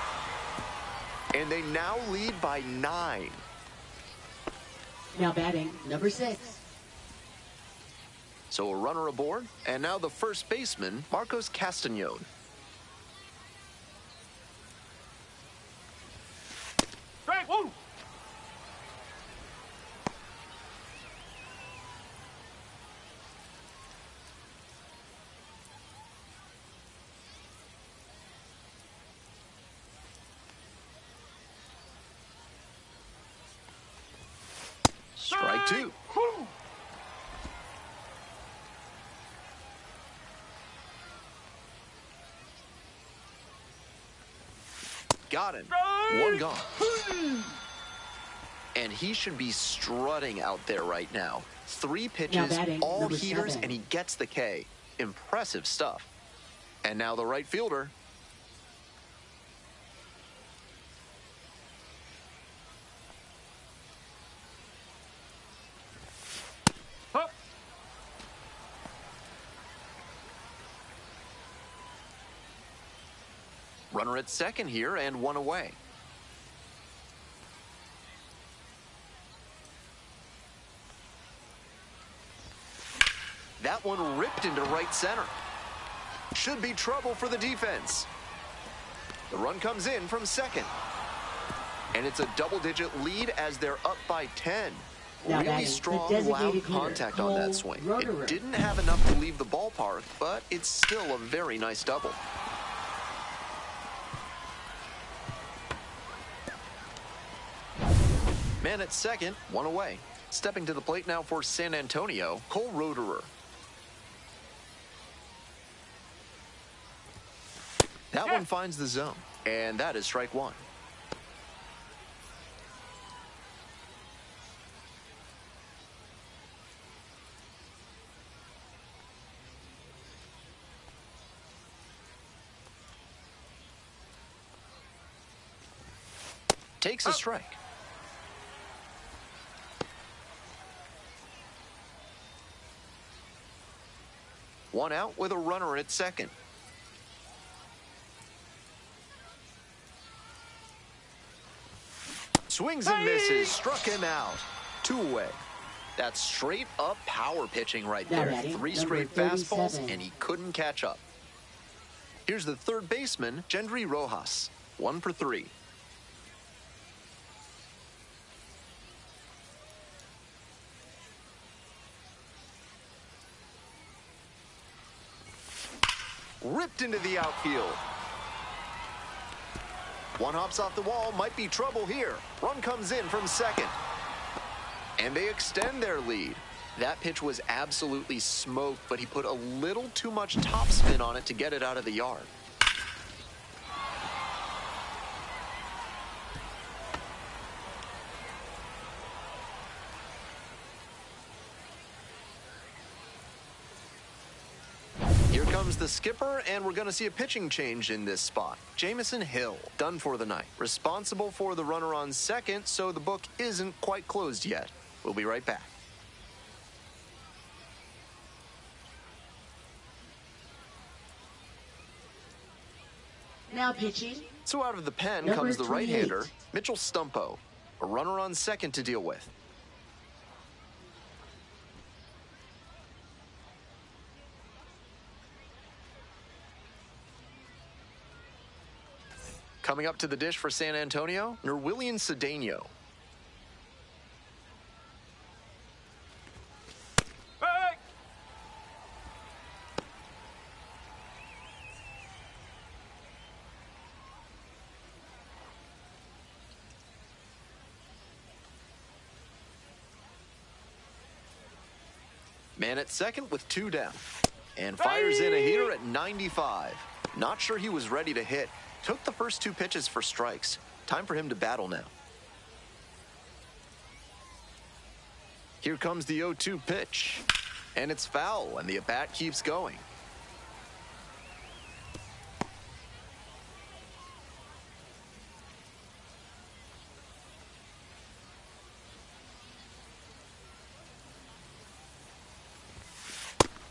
And they now lead by 9. Now batting, number 6. So a runner aboard, and now the first baseman, Marcos Castañón. Strike one. Strike 2. Got him. One gone. And he should be strutting out there right now. 3 pitches, all heaters, 7. And he gets the K. Impressive stuff. And now the right fielder. Runner at second here and 1 away. That one ripped into right center. Should be trouble for the defense. The run comes in from second. And it's a double-digit lead as they're up by 10. Really strong, loud contact on that swing. It didn't have enough to leave the ballpark, but it's still a very nice double. Man at second, 1 away. Stepping to the plate now for San Antonio, Cole Roederer. That one finds the zone, and that is strike 1. Takes a strike. One out with a runner at second. Swings and misses, struck him out. 2 away. That's straight up power pitching right there. 3 straight fastballs, and he couldn't catch up. Here's the third baseman, Gendry Rojas. 1 for 3. Ripped into the outfield. One hops off the wall, might be trouble here. Run comes in from second. And they extend their lead. That pitch was absolutely smoked, but he put a little too much topspin on it to get it out of the yard. Comes the skipper, and we're going to see a pitching change in this spot. Jamison Hill, done for the night. Responsible for the runner on second, so the book isn't quite closed yet. We'll be right back. Now pitching. So out of the pen comes the right-hander, Mitchell Stumpo. A runner on second to deal with. Coming up to the dish for San Antonio, Nerwillian Cedeno. Hey! Man at second with 2 down. And fires in a heater at 95. Not sure he was ready to hit. Took the first 2 pitches for strikes. Time for him to battle now. Here comes the 0-2 pitch. And it's foul, and the at-bat keeps going.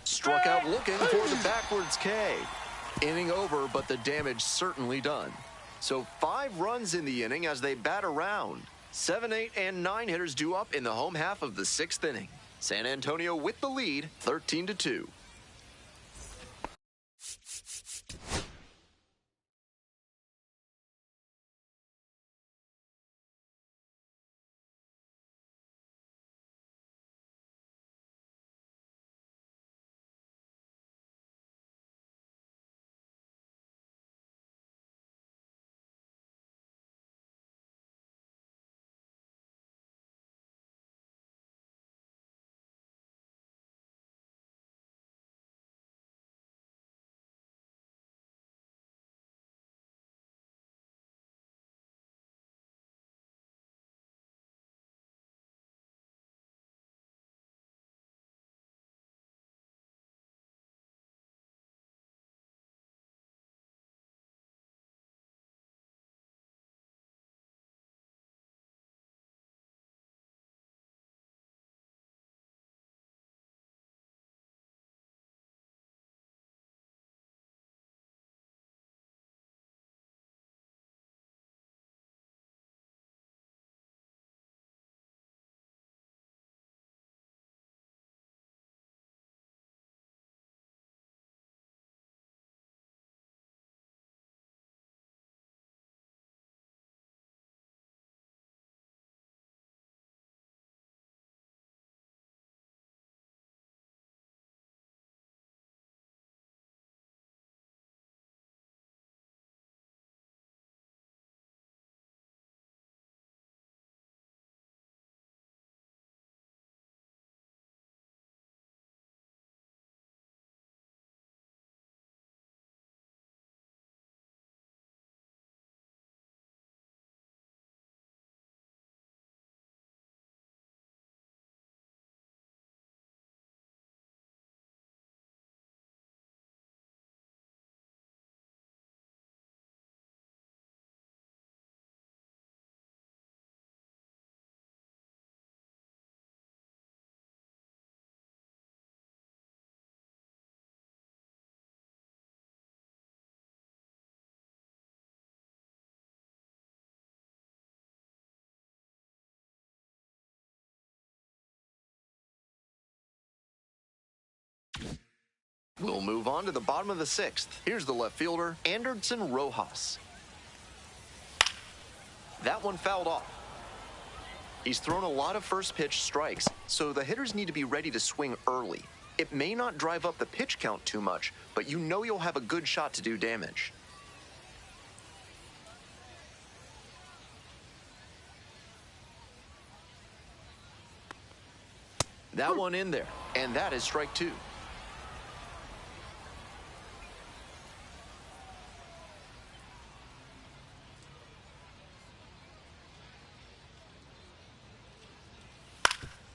Struck out looking for the backwards K. Inning over, but the damage certainly done. So 5 runs in the inning as they bat around. 7, 8, and 9 hitters due up in the home half of the 6th inning. San Antonio with the lead, 13-2. We'll move on to the bottom of the 6th. Here's the left fielder, Anderson Rojas. That one fouled off. He's thrown a lot of first pitch strikes, so the hitters need to be ready to swing early. It may not drive up the pitch count too much, but you know you'll have a good shot to do damage. That one in there, and that is strike 2.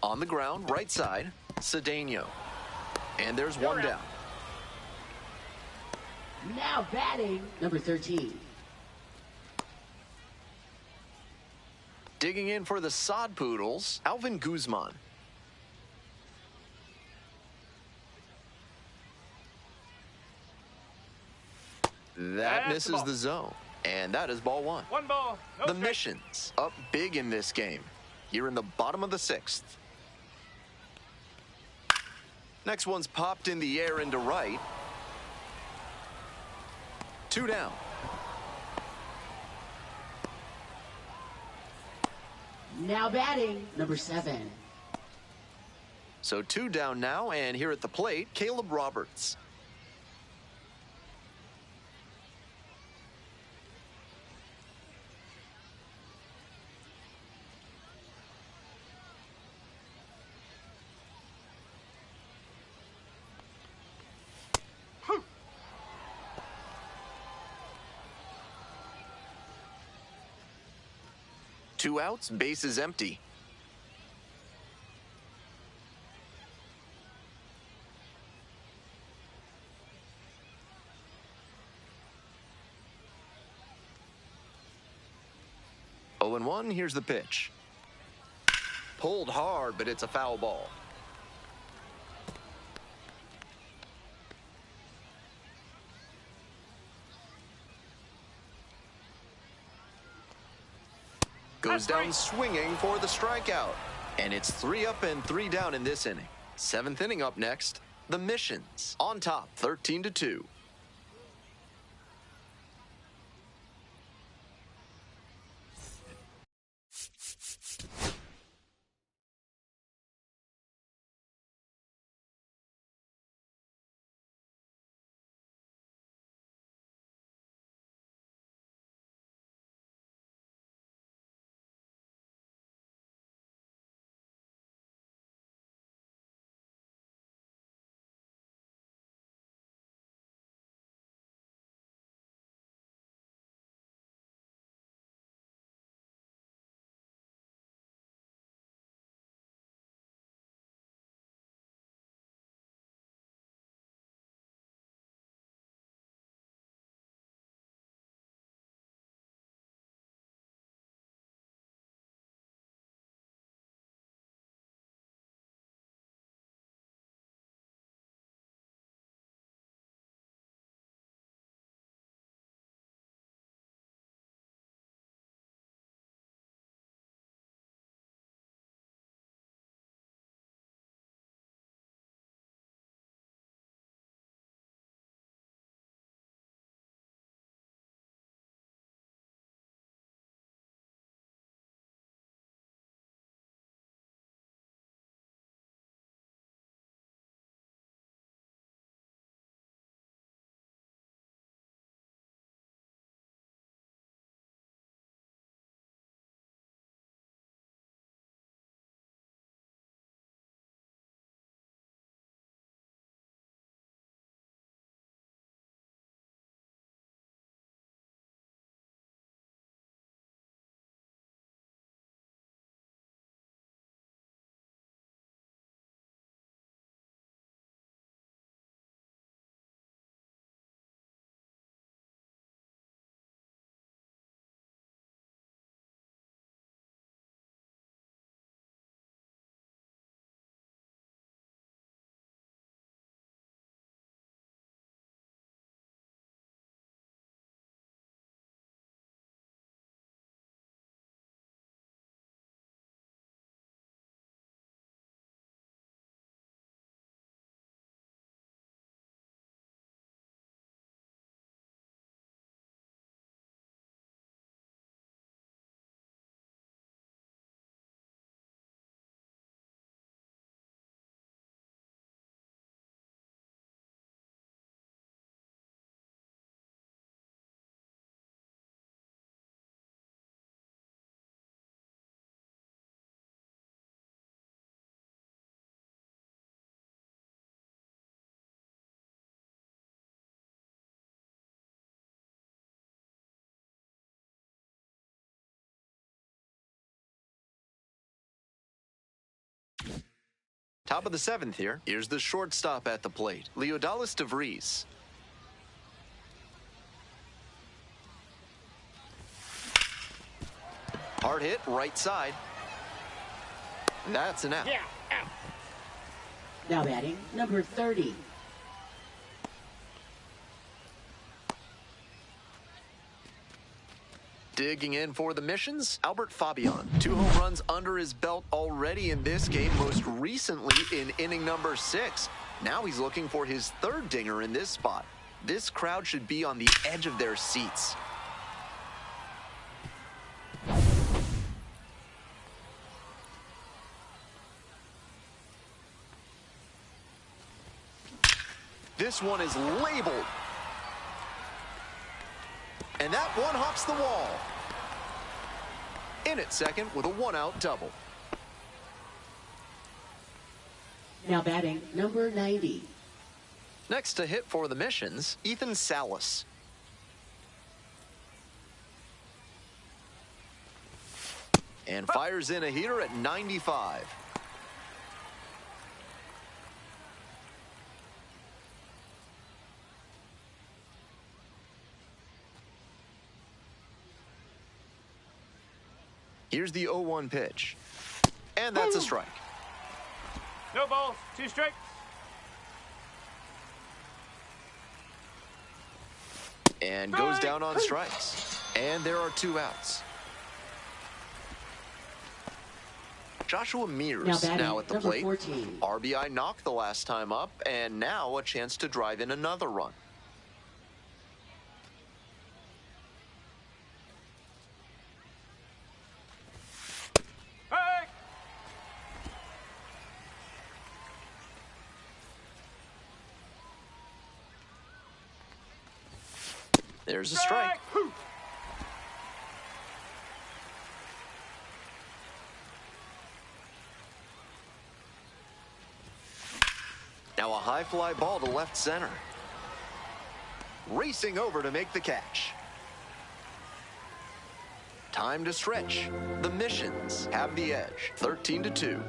On the ground, right side, Cedeno. And there's 1 down. Now batting, number 13. Digging in for the Sod Poodles, Alvin Guzman. That misses the zone. And that is ball one. One ball, no The strikes. Missions up big in this game. Here in the bottom of the sixth. Next one's popped in the air into right. 2 down. Now batting, number 7. So 2 down now, and here at the plate, Caleb Roberts. Two outs, bases empty. Oh and 1, here's the pitch. Pulled hard, but it's a foul ball. Goes down swinging for the strikeout. And it's 3 up and 3 down in this inning. 7th inning up next. The Missions on top, 13-2. Top of the 7th here. Here's the shortstop at the plate, Leodalis DeVries. Hard hit, right side. That's an out. Yeah, out. Now batting, number 30. Digging in for the missions, Albert Fabian. 2 home runs under his belt already in this game, most recently in inning number 6. Now he's looking for his 3rd dinger in this spot. This crowd should be on the edge of their seats. This one is labeled. And that one hops the wall. In at second with a 1-out double. Now batting, number 90. Next to hit for the missions, Ethan Salas. And fires in a heater at 95. Here's the 0-1 pitch. And that's a strike. No balls, 2 strikes. And goes down on strikes. And there are 2 outs. Joshua Mears now at the plate. 14. RBI knocked the last time up, and now a chance to drive in another run. Hey! There's a strike. Now a high fly ball to left center. Racing over to make the catch. Time to stretch. The missions have the edge, 13-2.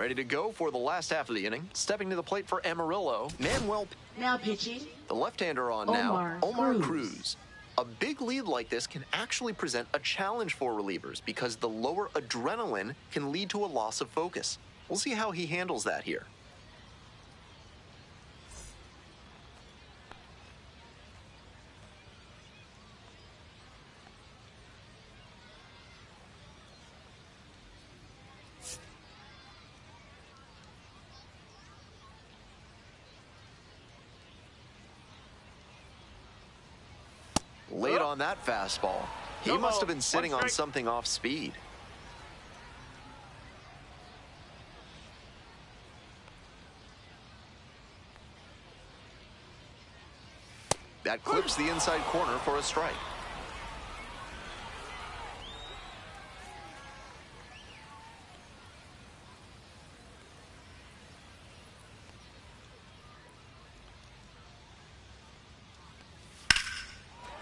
Ready to go for the last half of the inning. Stepping to the plate for Amarillo, Manuel. Now pitching. The left-hander on Omar now, Omar Cruz. Cruz. A big lead like this can actually present a challenge for relievers because the lower adrenaline can lead to a loss of focus. We'll see how he handles that here. Late on that fastball. He No must ball. have been sitting One on strike. something off speed. That clips the inside corner for a strike.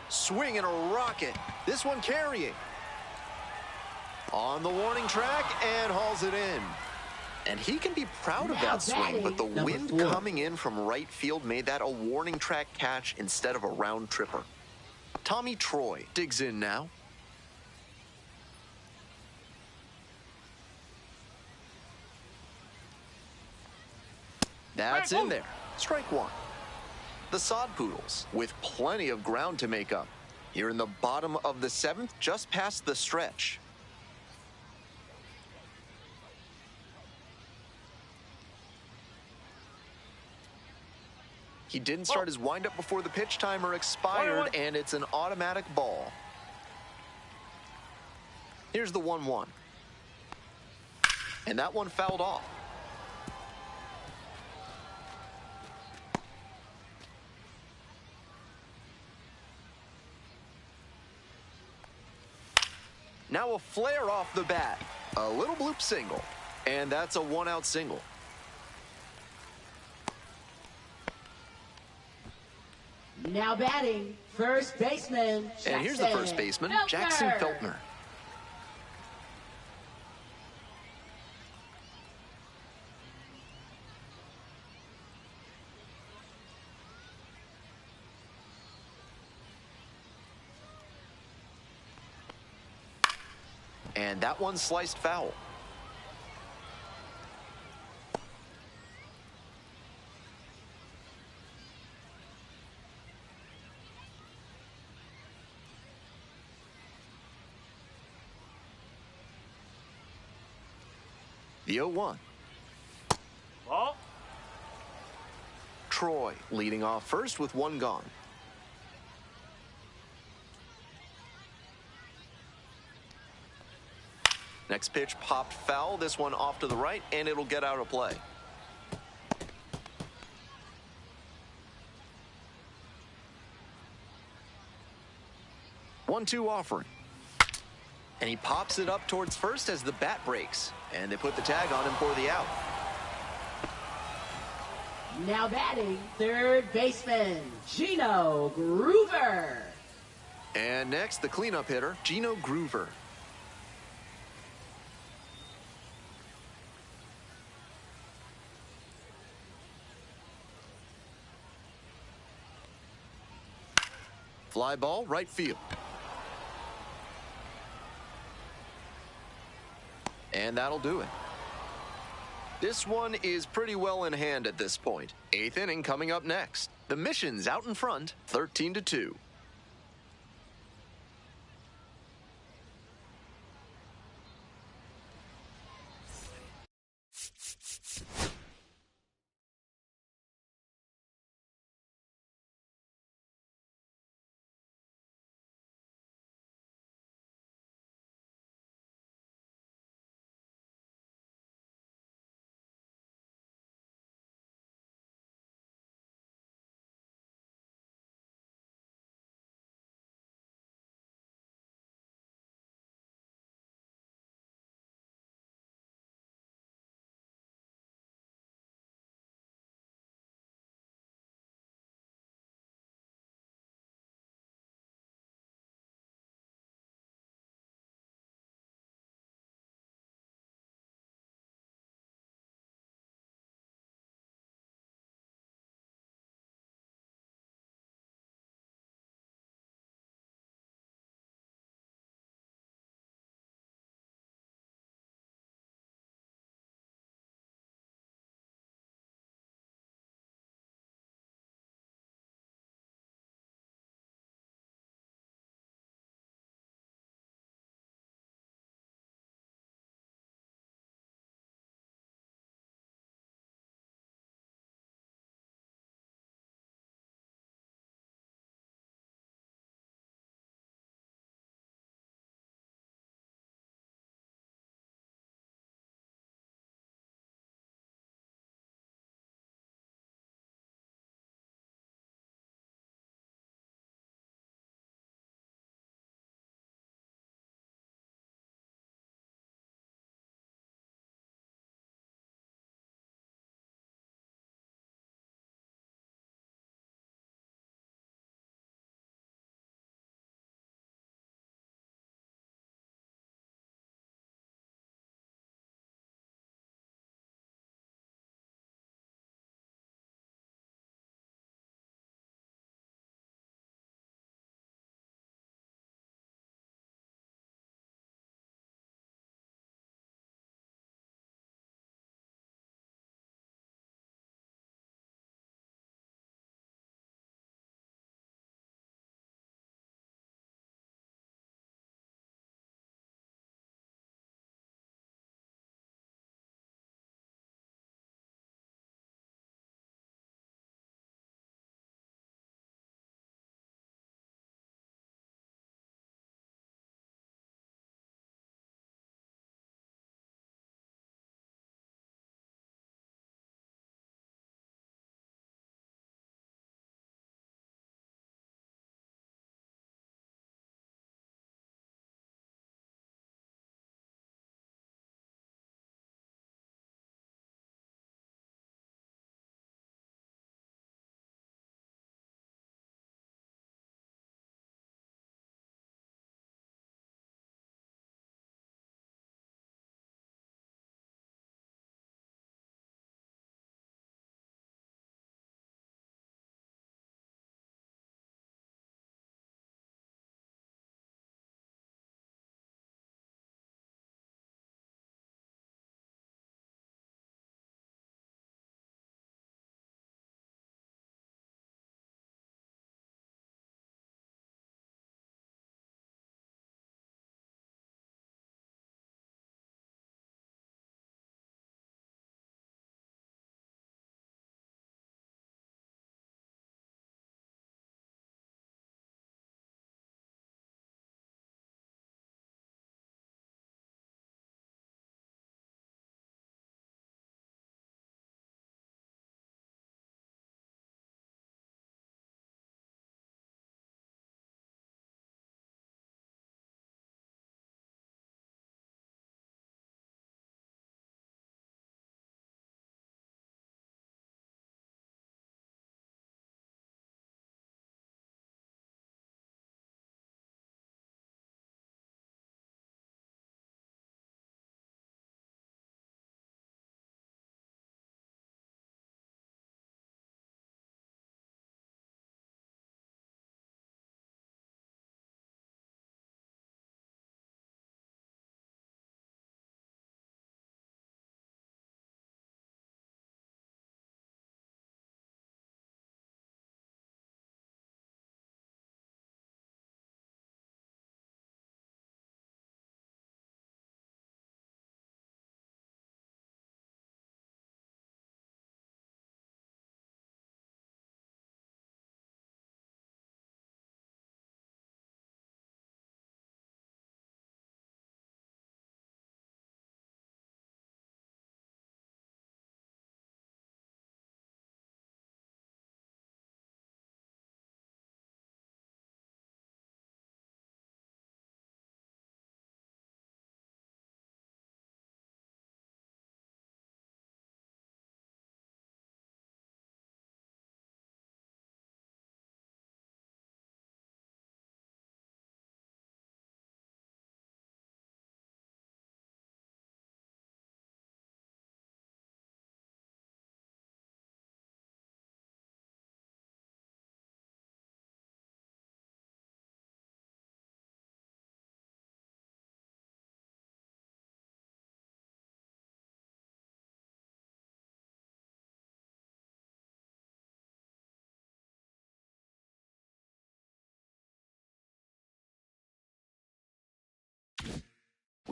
Swing and a rocket. This one carrying. On the warning track and hauls it in. And he can be proud of that swing, but the Number wind 4. coming in from right field made that a warning track catch instead of a round tripper. Tommy Troy digs in now. That's in there. Strike one. The Sod Poodles with plenty of ground to make up. Here in the bottom of the 7th, just past the stretch. He didn't start his windup before the pitch timer expired, and it's an automatic ball. Here's the 1-1. And that one fouled off. Now a flare off the bat. A little bloop single. And that's a 1-out single. Now batting, first baseman. And here's the first baseman, Jackson Feltner. And that one sliced foul. The 0-1. Ball. Troy leading off first with one gone. Next pitch popped foul. This one off to the right, and it'll get out of play. One-two offering. And he pops it up towards first as the bat breaks. And they put the tag on him for the out. Now batting, third baseman, Gino Groover. And next, the cleanup hitter, Gino Groover. Fly ball, right field. And that'll do it. This one is pretty well in hand at this point. 8th inning coming up next. The Mission's out in front, 13-2.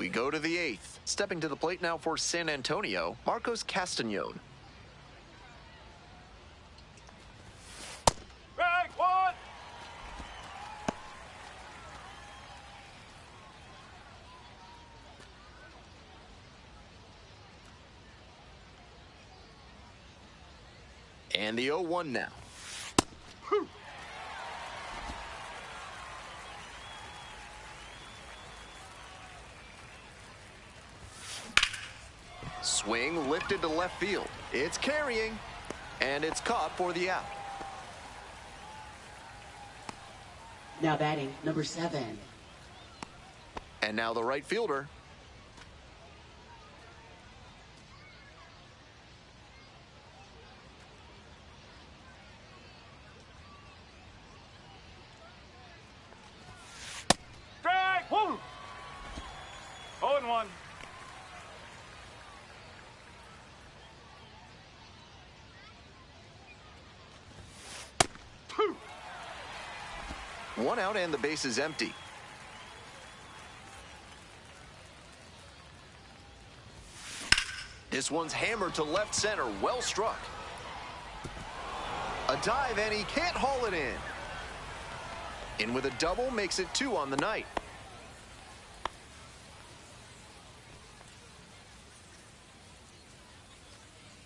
We go to the 8th. Stepping to the plate now for San Antonio, Marcos Castañon. Strike one! And the 0-1 now. Whew. Swing lifted to left field. It's carrying, and it's caught for the out. Now batting, number 7. And now the right fielder. Strike! Woo! 0-1. One out and the base is empty. This one's hammered to left center. Well struck. A dive, and he can't haul it in. In with a double makes it 2 on the night.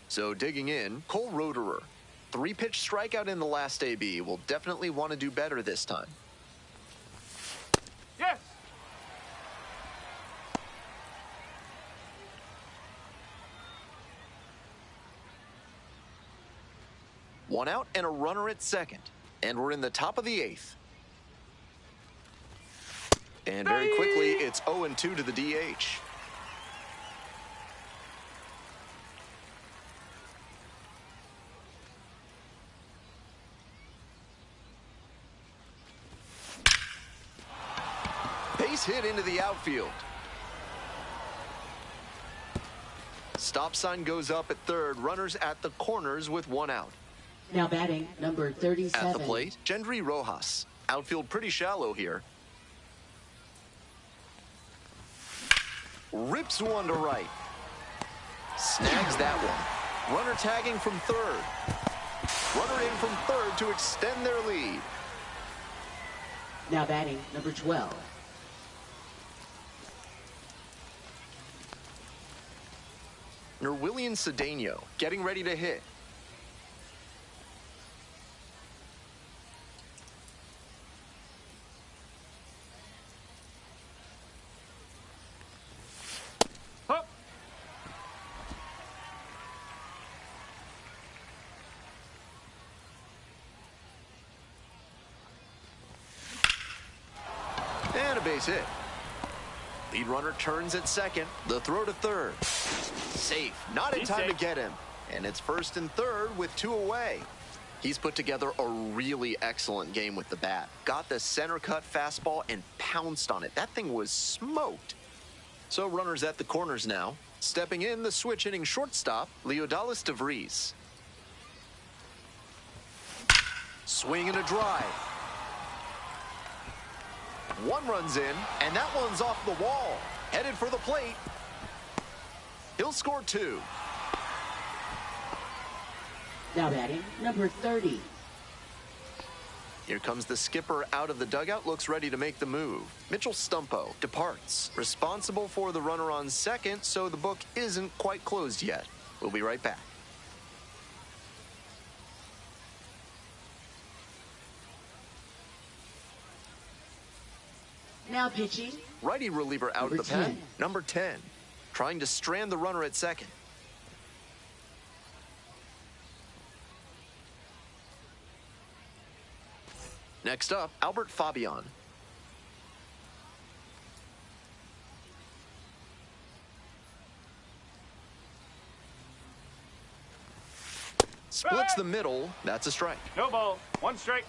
So digging in, Cole Roederer. 3-pitch strikeout in the last AB. Will definitely want to do better this time. Yes! One out and a runner at second. And we're in the top of the 8th. And very quickly, it's 0-2 to the DH. Base hit into the outfield. Stop sign goes up at third. Runners at the corners with 1 out. Now batting, number 37. At the plate, Gendry Rojas. Outfield pretty shallow here. Rips one to right. Snags that one. Runner tagging from third. Runner in from third to extend their lead. Now batting, number 12. Nerwillian Cedeno getting ready to hit. Up! And a base hit. Lead runner turns at second. The throw to third. Safe. Not in He's time to safe. get him. And it's first and third with 2 away. He's put together a really excellent game with the bat. Got the center cut fastball and pounced on it. That thing was smoked. So runners at the corners now. Stepping in, the switch hitting shortstop, Leodalis DeVries. Swing and a drive. One runs in, and that one's off the wall. Headed for the plate. He'll score 2. Now batting, number 30. Here comes the skipper out of the dugout, looks ready to make the move. Mitchell Stumpo departs, responsible for the runner on second, so the book isn't quite closed yet. We'll be right back. Now pitching, Righty reliever out Number of the pen. 10. Number 10. Trying to strand the runner at second. Next up, Albert Fabian. Splits the middle. That's a strike. No ball. 1 strike.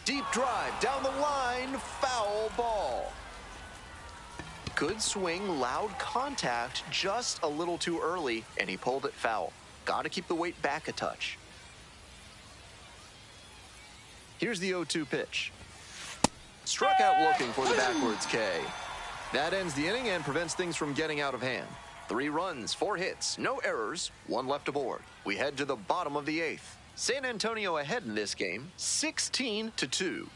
Deep drive down the line, foul ball. Good swing, loud contact, just a little too early, and he pulled it foul. Got to keep the weight back a touch. Here's the 0-2 pitch. Struck out looking for the backwards K. That ends the inning and prevents things from getting out of hand. 3 runs, 4 hits, no errors, 1 left aboard. We head to the bottom of the 8th. San Antonio ahead in this game, 16-2.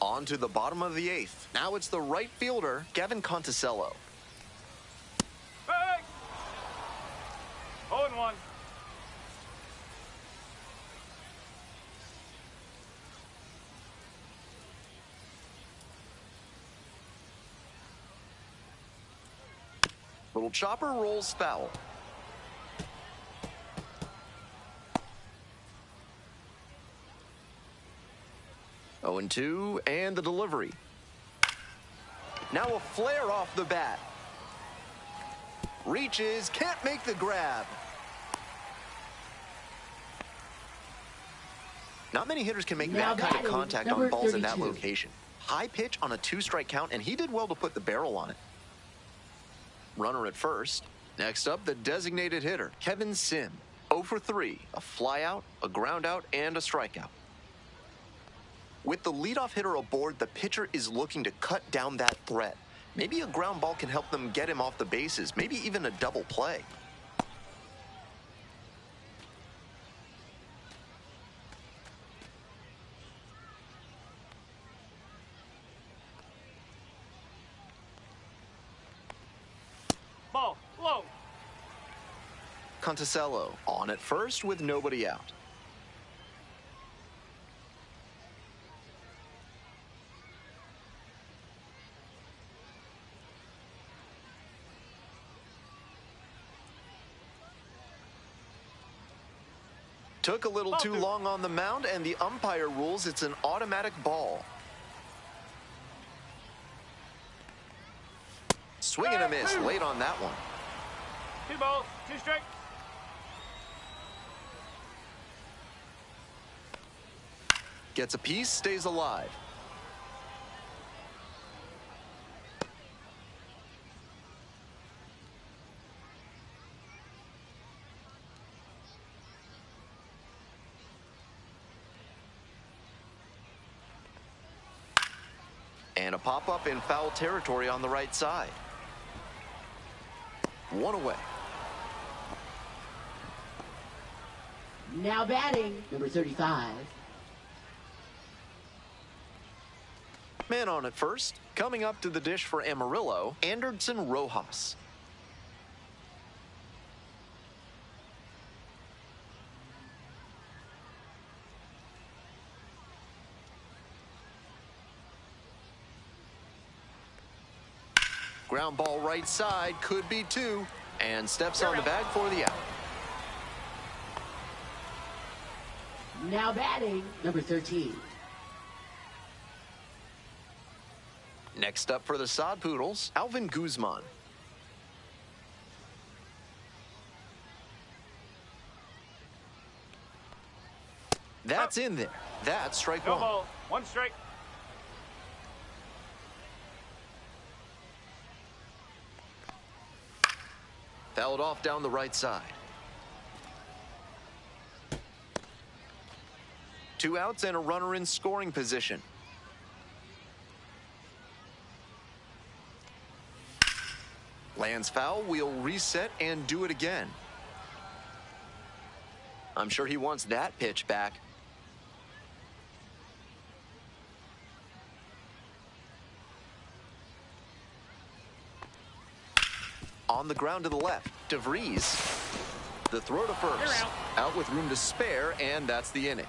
On to the bottom of the 8th. Now it's the right fielder, Gavin Conticello. Hey! 0-1. Little chopper rolls foul. 0-2, and the delivery. Now a flare off the bat. Reaches, can't make the grab. Not many hitters can make that kind of contact on balls in that location. High pitch on a 2-strike count, and he did well to put the barrel on it. Runner at first. Next up, the designated hitter, Kevin Sim. 0 for 3, a flyout, a groundout, and a strikeout. With the leadoff hitter aboard, the pitcher is looking to cut down that threat. Maybe a ground ball can help them get him off the bases, maybe even a double play. Ball, low. Conticello on at first with nobody out. Took a little too long on the mound, and the umpire rules it's an automatic ball. Swing and a miss late on that one. 2 balls, 2 strikes. Gets a piece, stays alive. And a pop-up in foul territory on the right side. 1 away. Now batting, number 35. Man on at first. Coming up to the dish for Amarillo, Anderson Rojas. Ground ball right side, could be 2, and steps on the bag for the out. Now batting, number 13. Next up for the Sod Poodles, Alvin Guzman. That's in there. That's strike No 1. ball, 1 strike. Fouled off down the right side. 2 outs and a runner in scoring position. Lands foul, we'll reset and do it again. I'm sure he wants that pitch back. On the ground to the left, DeVries. The throw to first. Out with room to spare, and that's the inning.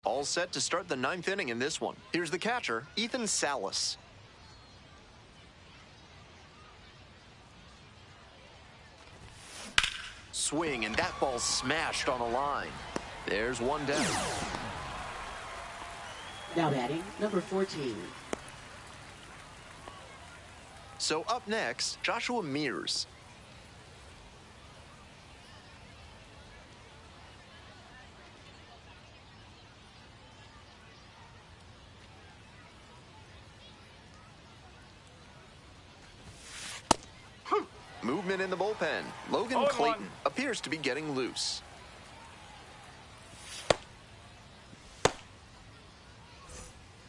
All set to start the 9th inning in this one. Here's the catcher, Ethan Salas. Swing, and that ball smashed on a line. There's one down. Now batting, number 14. So up next, Joshua Mears. Movement in the bullpen. Logan Clayton appears to be getting loose.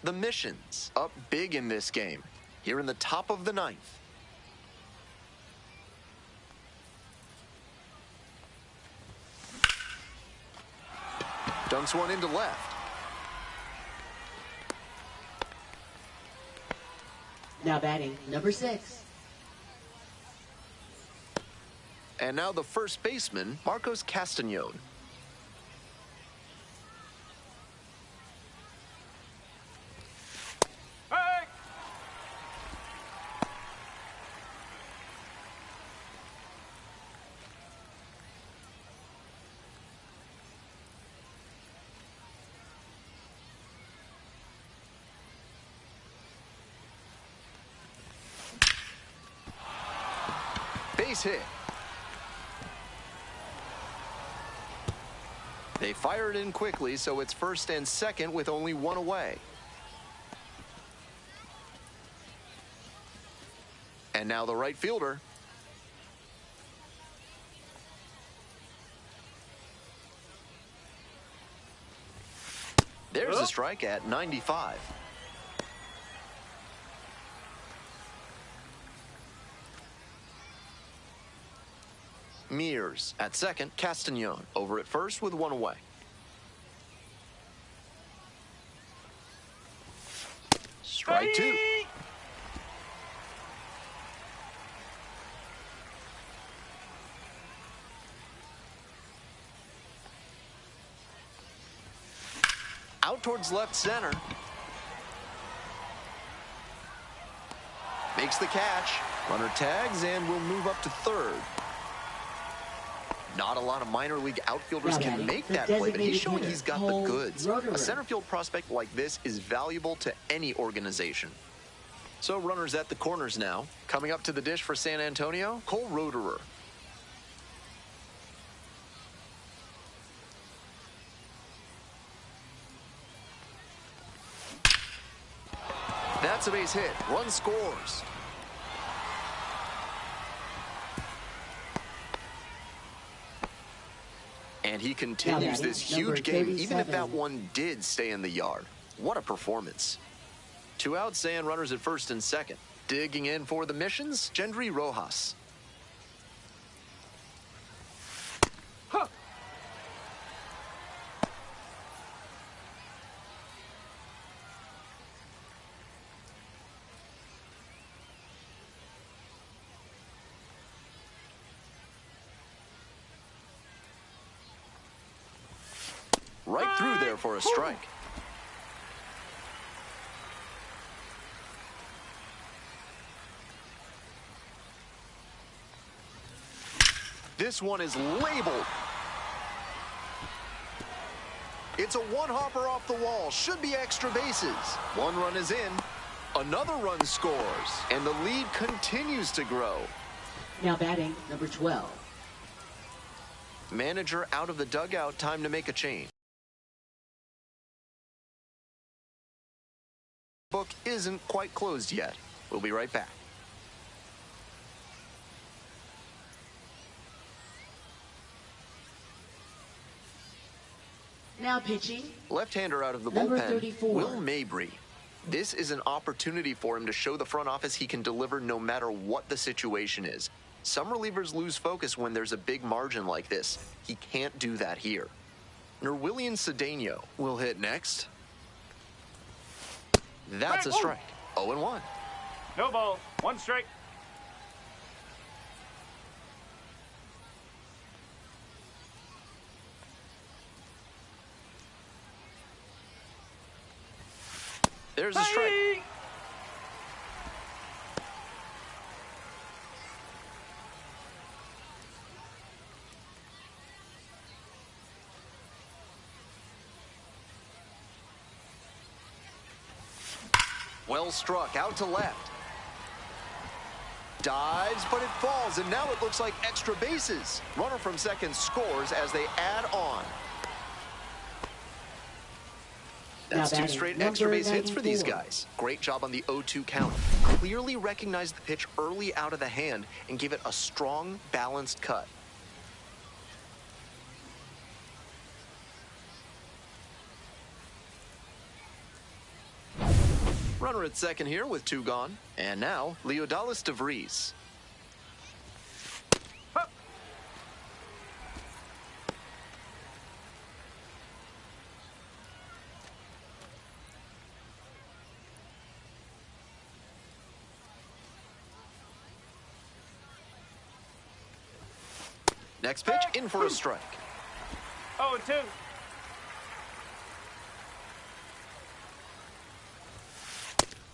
The Missions up big in this game. Here in the top of the 9th. Dunks one into left. Now batting, number 6. And now the first baseman, Marcos Castañón. Hey! Base hit. They fire it in quickly, so it's first and second with only one away. And now the right fielder. There's a strike at 95. Mears at second, Castañón over at first with one away. Strike two. Out towards left center. Makes the catch. Runner tags and will move up to third. Not a lot of minor league outfielders can make that play, but he's showing he's got the goods. A center field prospect like this is valuable to any organization. So runners at the corners now. Coming up to the dish for San Antonio, Cole Roederer. That's a base hit. Run scores. And he continues this huge game, even if that one did stay in the yard. What a performance. 2 outs and runners at first and second. Digging in for the Missions, Gendry Rojas. Huh. Right through there for a strike. This one is labeled. It's a one-hopper off the wall. Should be extra bases. One run is in. Another run scores. And the lead continues to grow. Now batting, number 12. Manager out of the dugout. Time to make a change. Book isn't quite closed yet. We'll be right back. Now pitching. Left-hander out of the Number bullpen, 34. Will Mabry. This is an opportunity for him to show the front office he can deliver no matter what the situation is. Some relievers lose focus when there's a big margin like this. He can't do that here. Nerwillian Cedeno will hit next. That's a strike. 0-1. No ball. 1 strike. There's a strike. Hey! Well struck, out to left. Dives, but it falls, and now it looks like extra bases. Runner from second scores as they add on. That's Now two batting, straight number extra base hits for these 94. guys. Great job on the 0-2 count. Clearly recognized the pitch early out of the hand and gave it a strong, balanced cut. Runner at second here with 2 gone. And now, Leodalis DeVries. Hup. Next pitch, in for a strike. 0-2.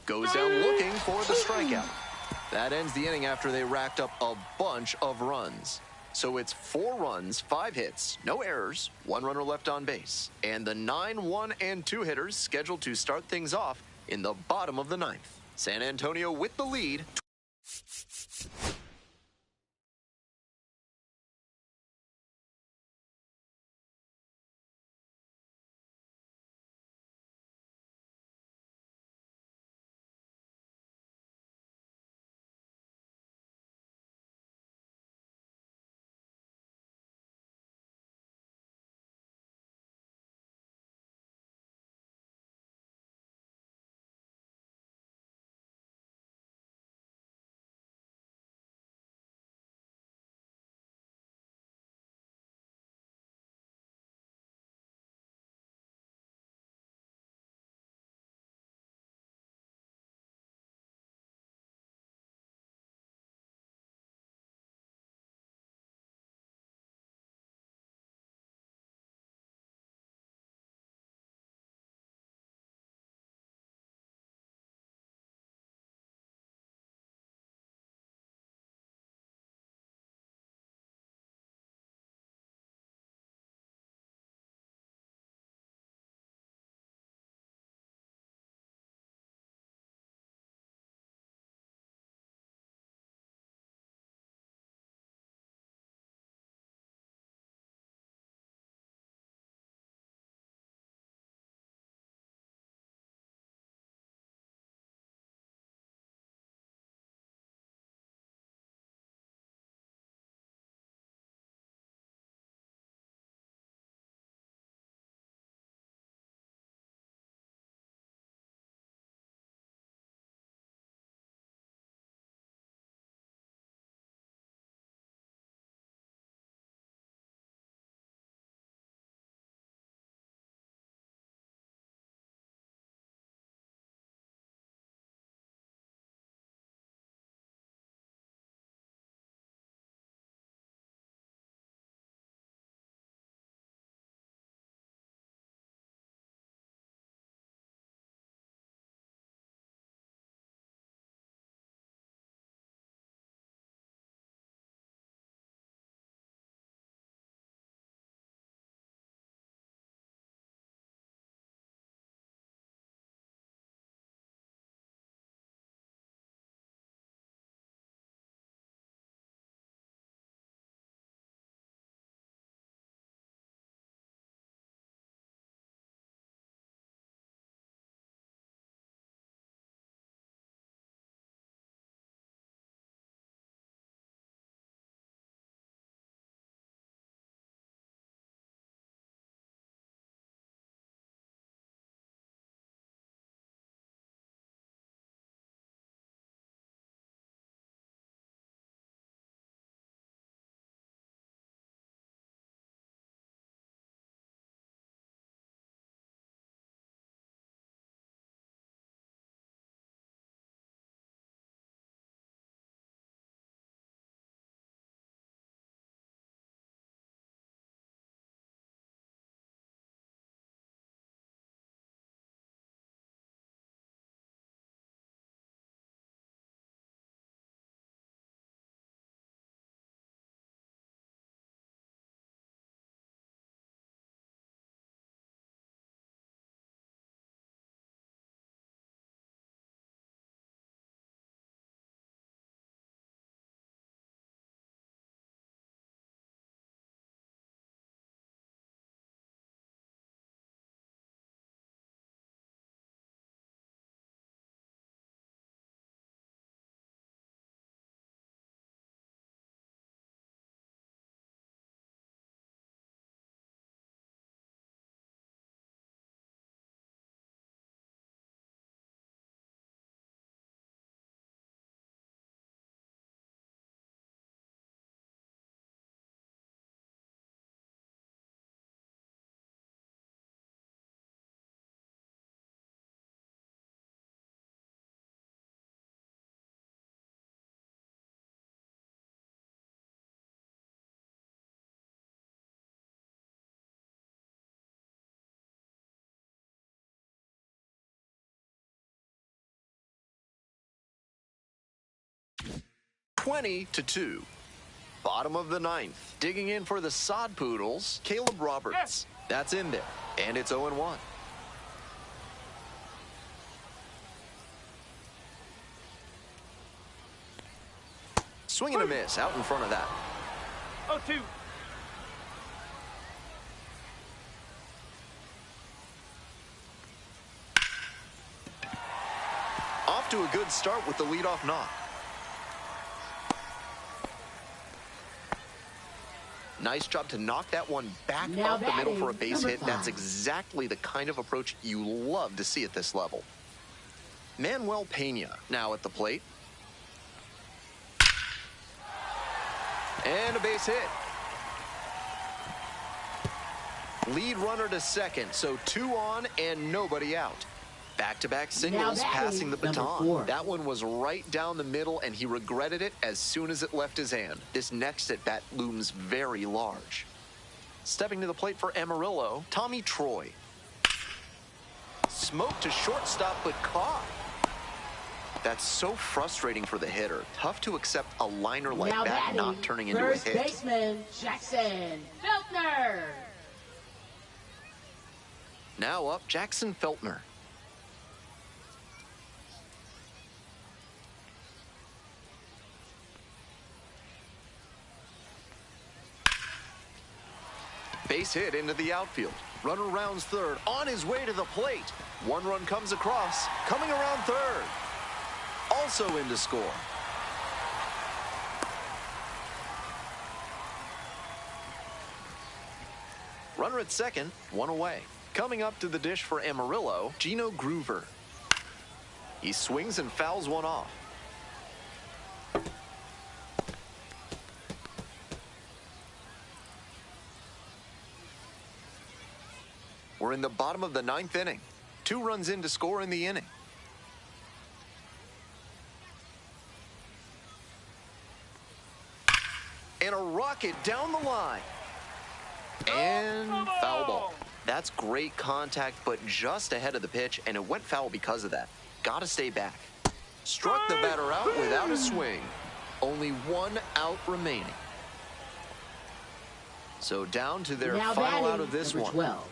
Goes down looking for the strikeout. That ends the inning after they racked up a bunch of runs. So it's 4 runs, 5 hits, no errors, 1 runner left on base. And the 9, 1, and 2 hitters scheduled to start things off in the bottom of the 9th. San Antonio with the lead. 20-2. Bottom of the ninth. Digging in for the Sod Poodles, Caleb Roberts. Yes. That's in there, and it's 0-1. Swing and a miss out in front of that. 0-2. Off to a good start with the leadoff knock. Nice job to knock that one back Now up the middle for a batting, base number hit. That's 5. exactly the kind of approach you love to see at this level. Manuel Pena now at the plate. And a base hit. Lead runner to second, so 2 on and nobody out. Back-to-back singles, Now batting, passing the number baton. 4. That one was right down the middle, and he regretted it as soon as it left his hand. This next at-bat looms very large. Stepping to the plate for Amarillo, Tommy Troy. Smoke to shortstop, but caught. That's so frustrating for the hitter. Tough to accept a liner like Now that batting, not turning into a first hit. baseman, Jackson Feltner. Now up, Jackson Feltner. Base hit into the outfield. Runner rounds third, on his way to the plate. 1 run comes across, coming around third. Also in to score. Runner at second, 1 away. Coming up to the dish for Amarillo, Gino Groover. He swings and fouls one off. We're in the bottom of the 9th inning. 2 runs in to score in the inning. And a rocket down the line. And foul ball. That's great contact, but just ahead of the pitch, and it went foul because of that. Gotta stay back. Struck the batter out without a swing. Only 1 out remaining. So down to their Now final batting, out of this number one. 12.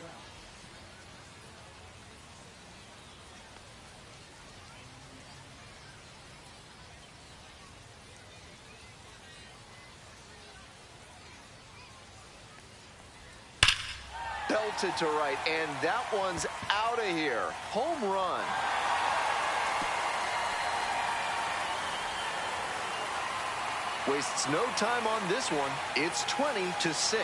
Belted to right, and that one's out of here. Home run. Wastes no time on this one. It's 20-6.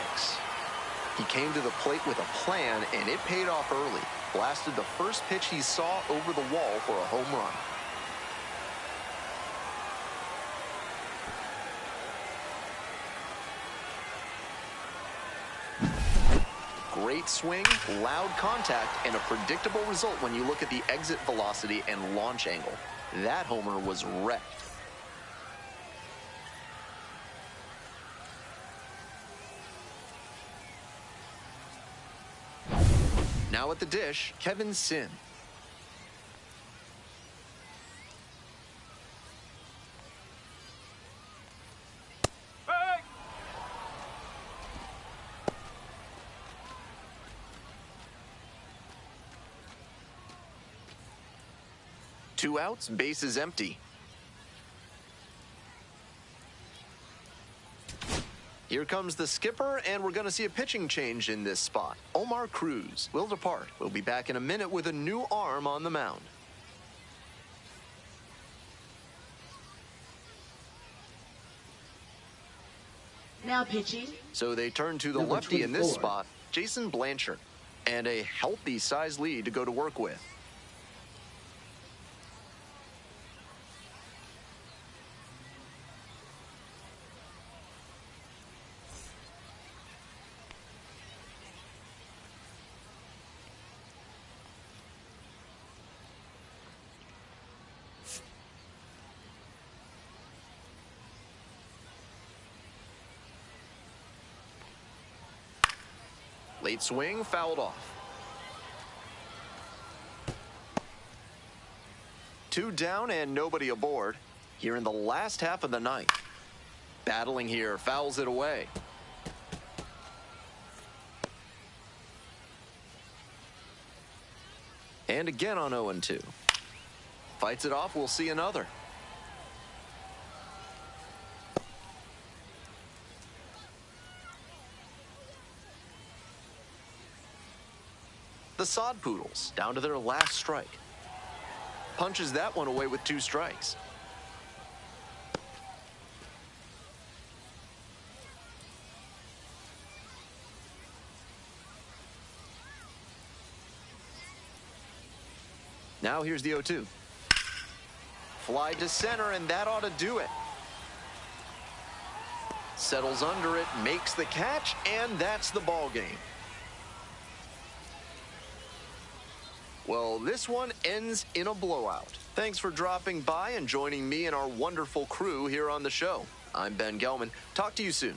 He came to the plate with a plan, and it paid off early. Blasted the first pitch he saw over the wall for a home run. Great swing, loud contact, and a predictable result when you look at the exit velocity and launch angle. That homer was wrecked. Now at the dish, Kevin Sin. Hey! 2 outs, bases empty. Here comes the skipper, and we're going to see a pitching change in this spot. Omar Cruz will depart. We'll be back in a minute with a new arm on the mound. Now pitching. So they turn to the Number lefty in this 24. spot, Jason Blanchard, and a healthy size lead to go to work with. Late swing, fouled off. 2 down and nobody aboard here in the last half of the ninth. Battling here, fouls it away. And again on 0-2. Fights it off, we'll see another. The Sod Poodles, down to their last strike. Punches that one away with 2 strikes. Now here's the 0-2. Fly to center, and that ought to do it. Settles under it, makes the catch, and that's the ball game. Well, this one ends in a blowout. Thanks for dropping by and joining me and our wonderful crew here on the show. I'm Ben Gelman. Talk to you soon.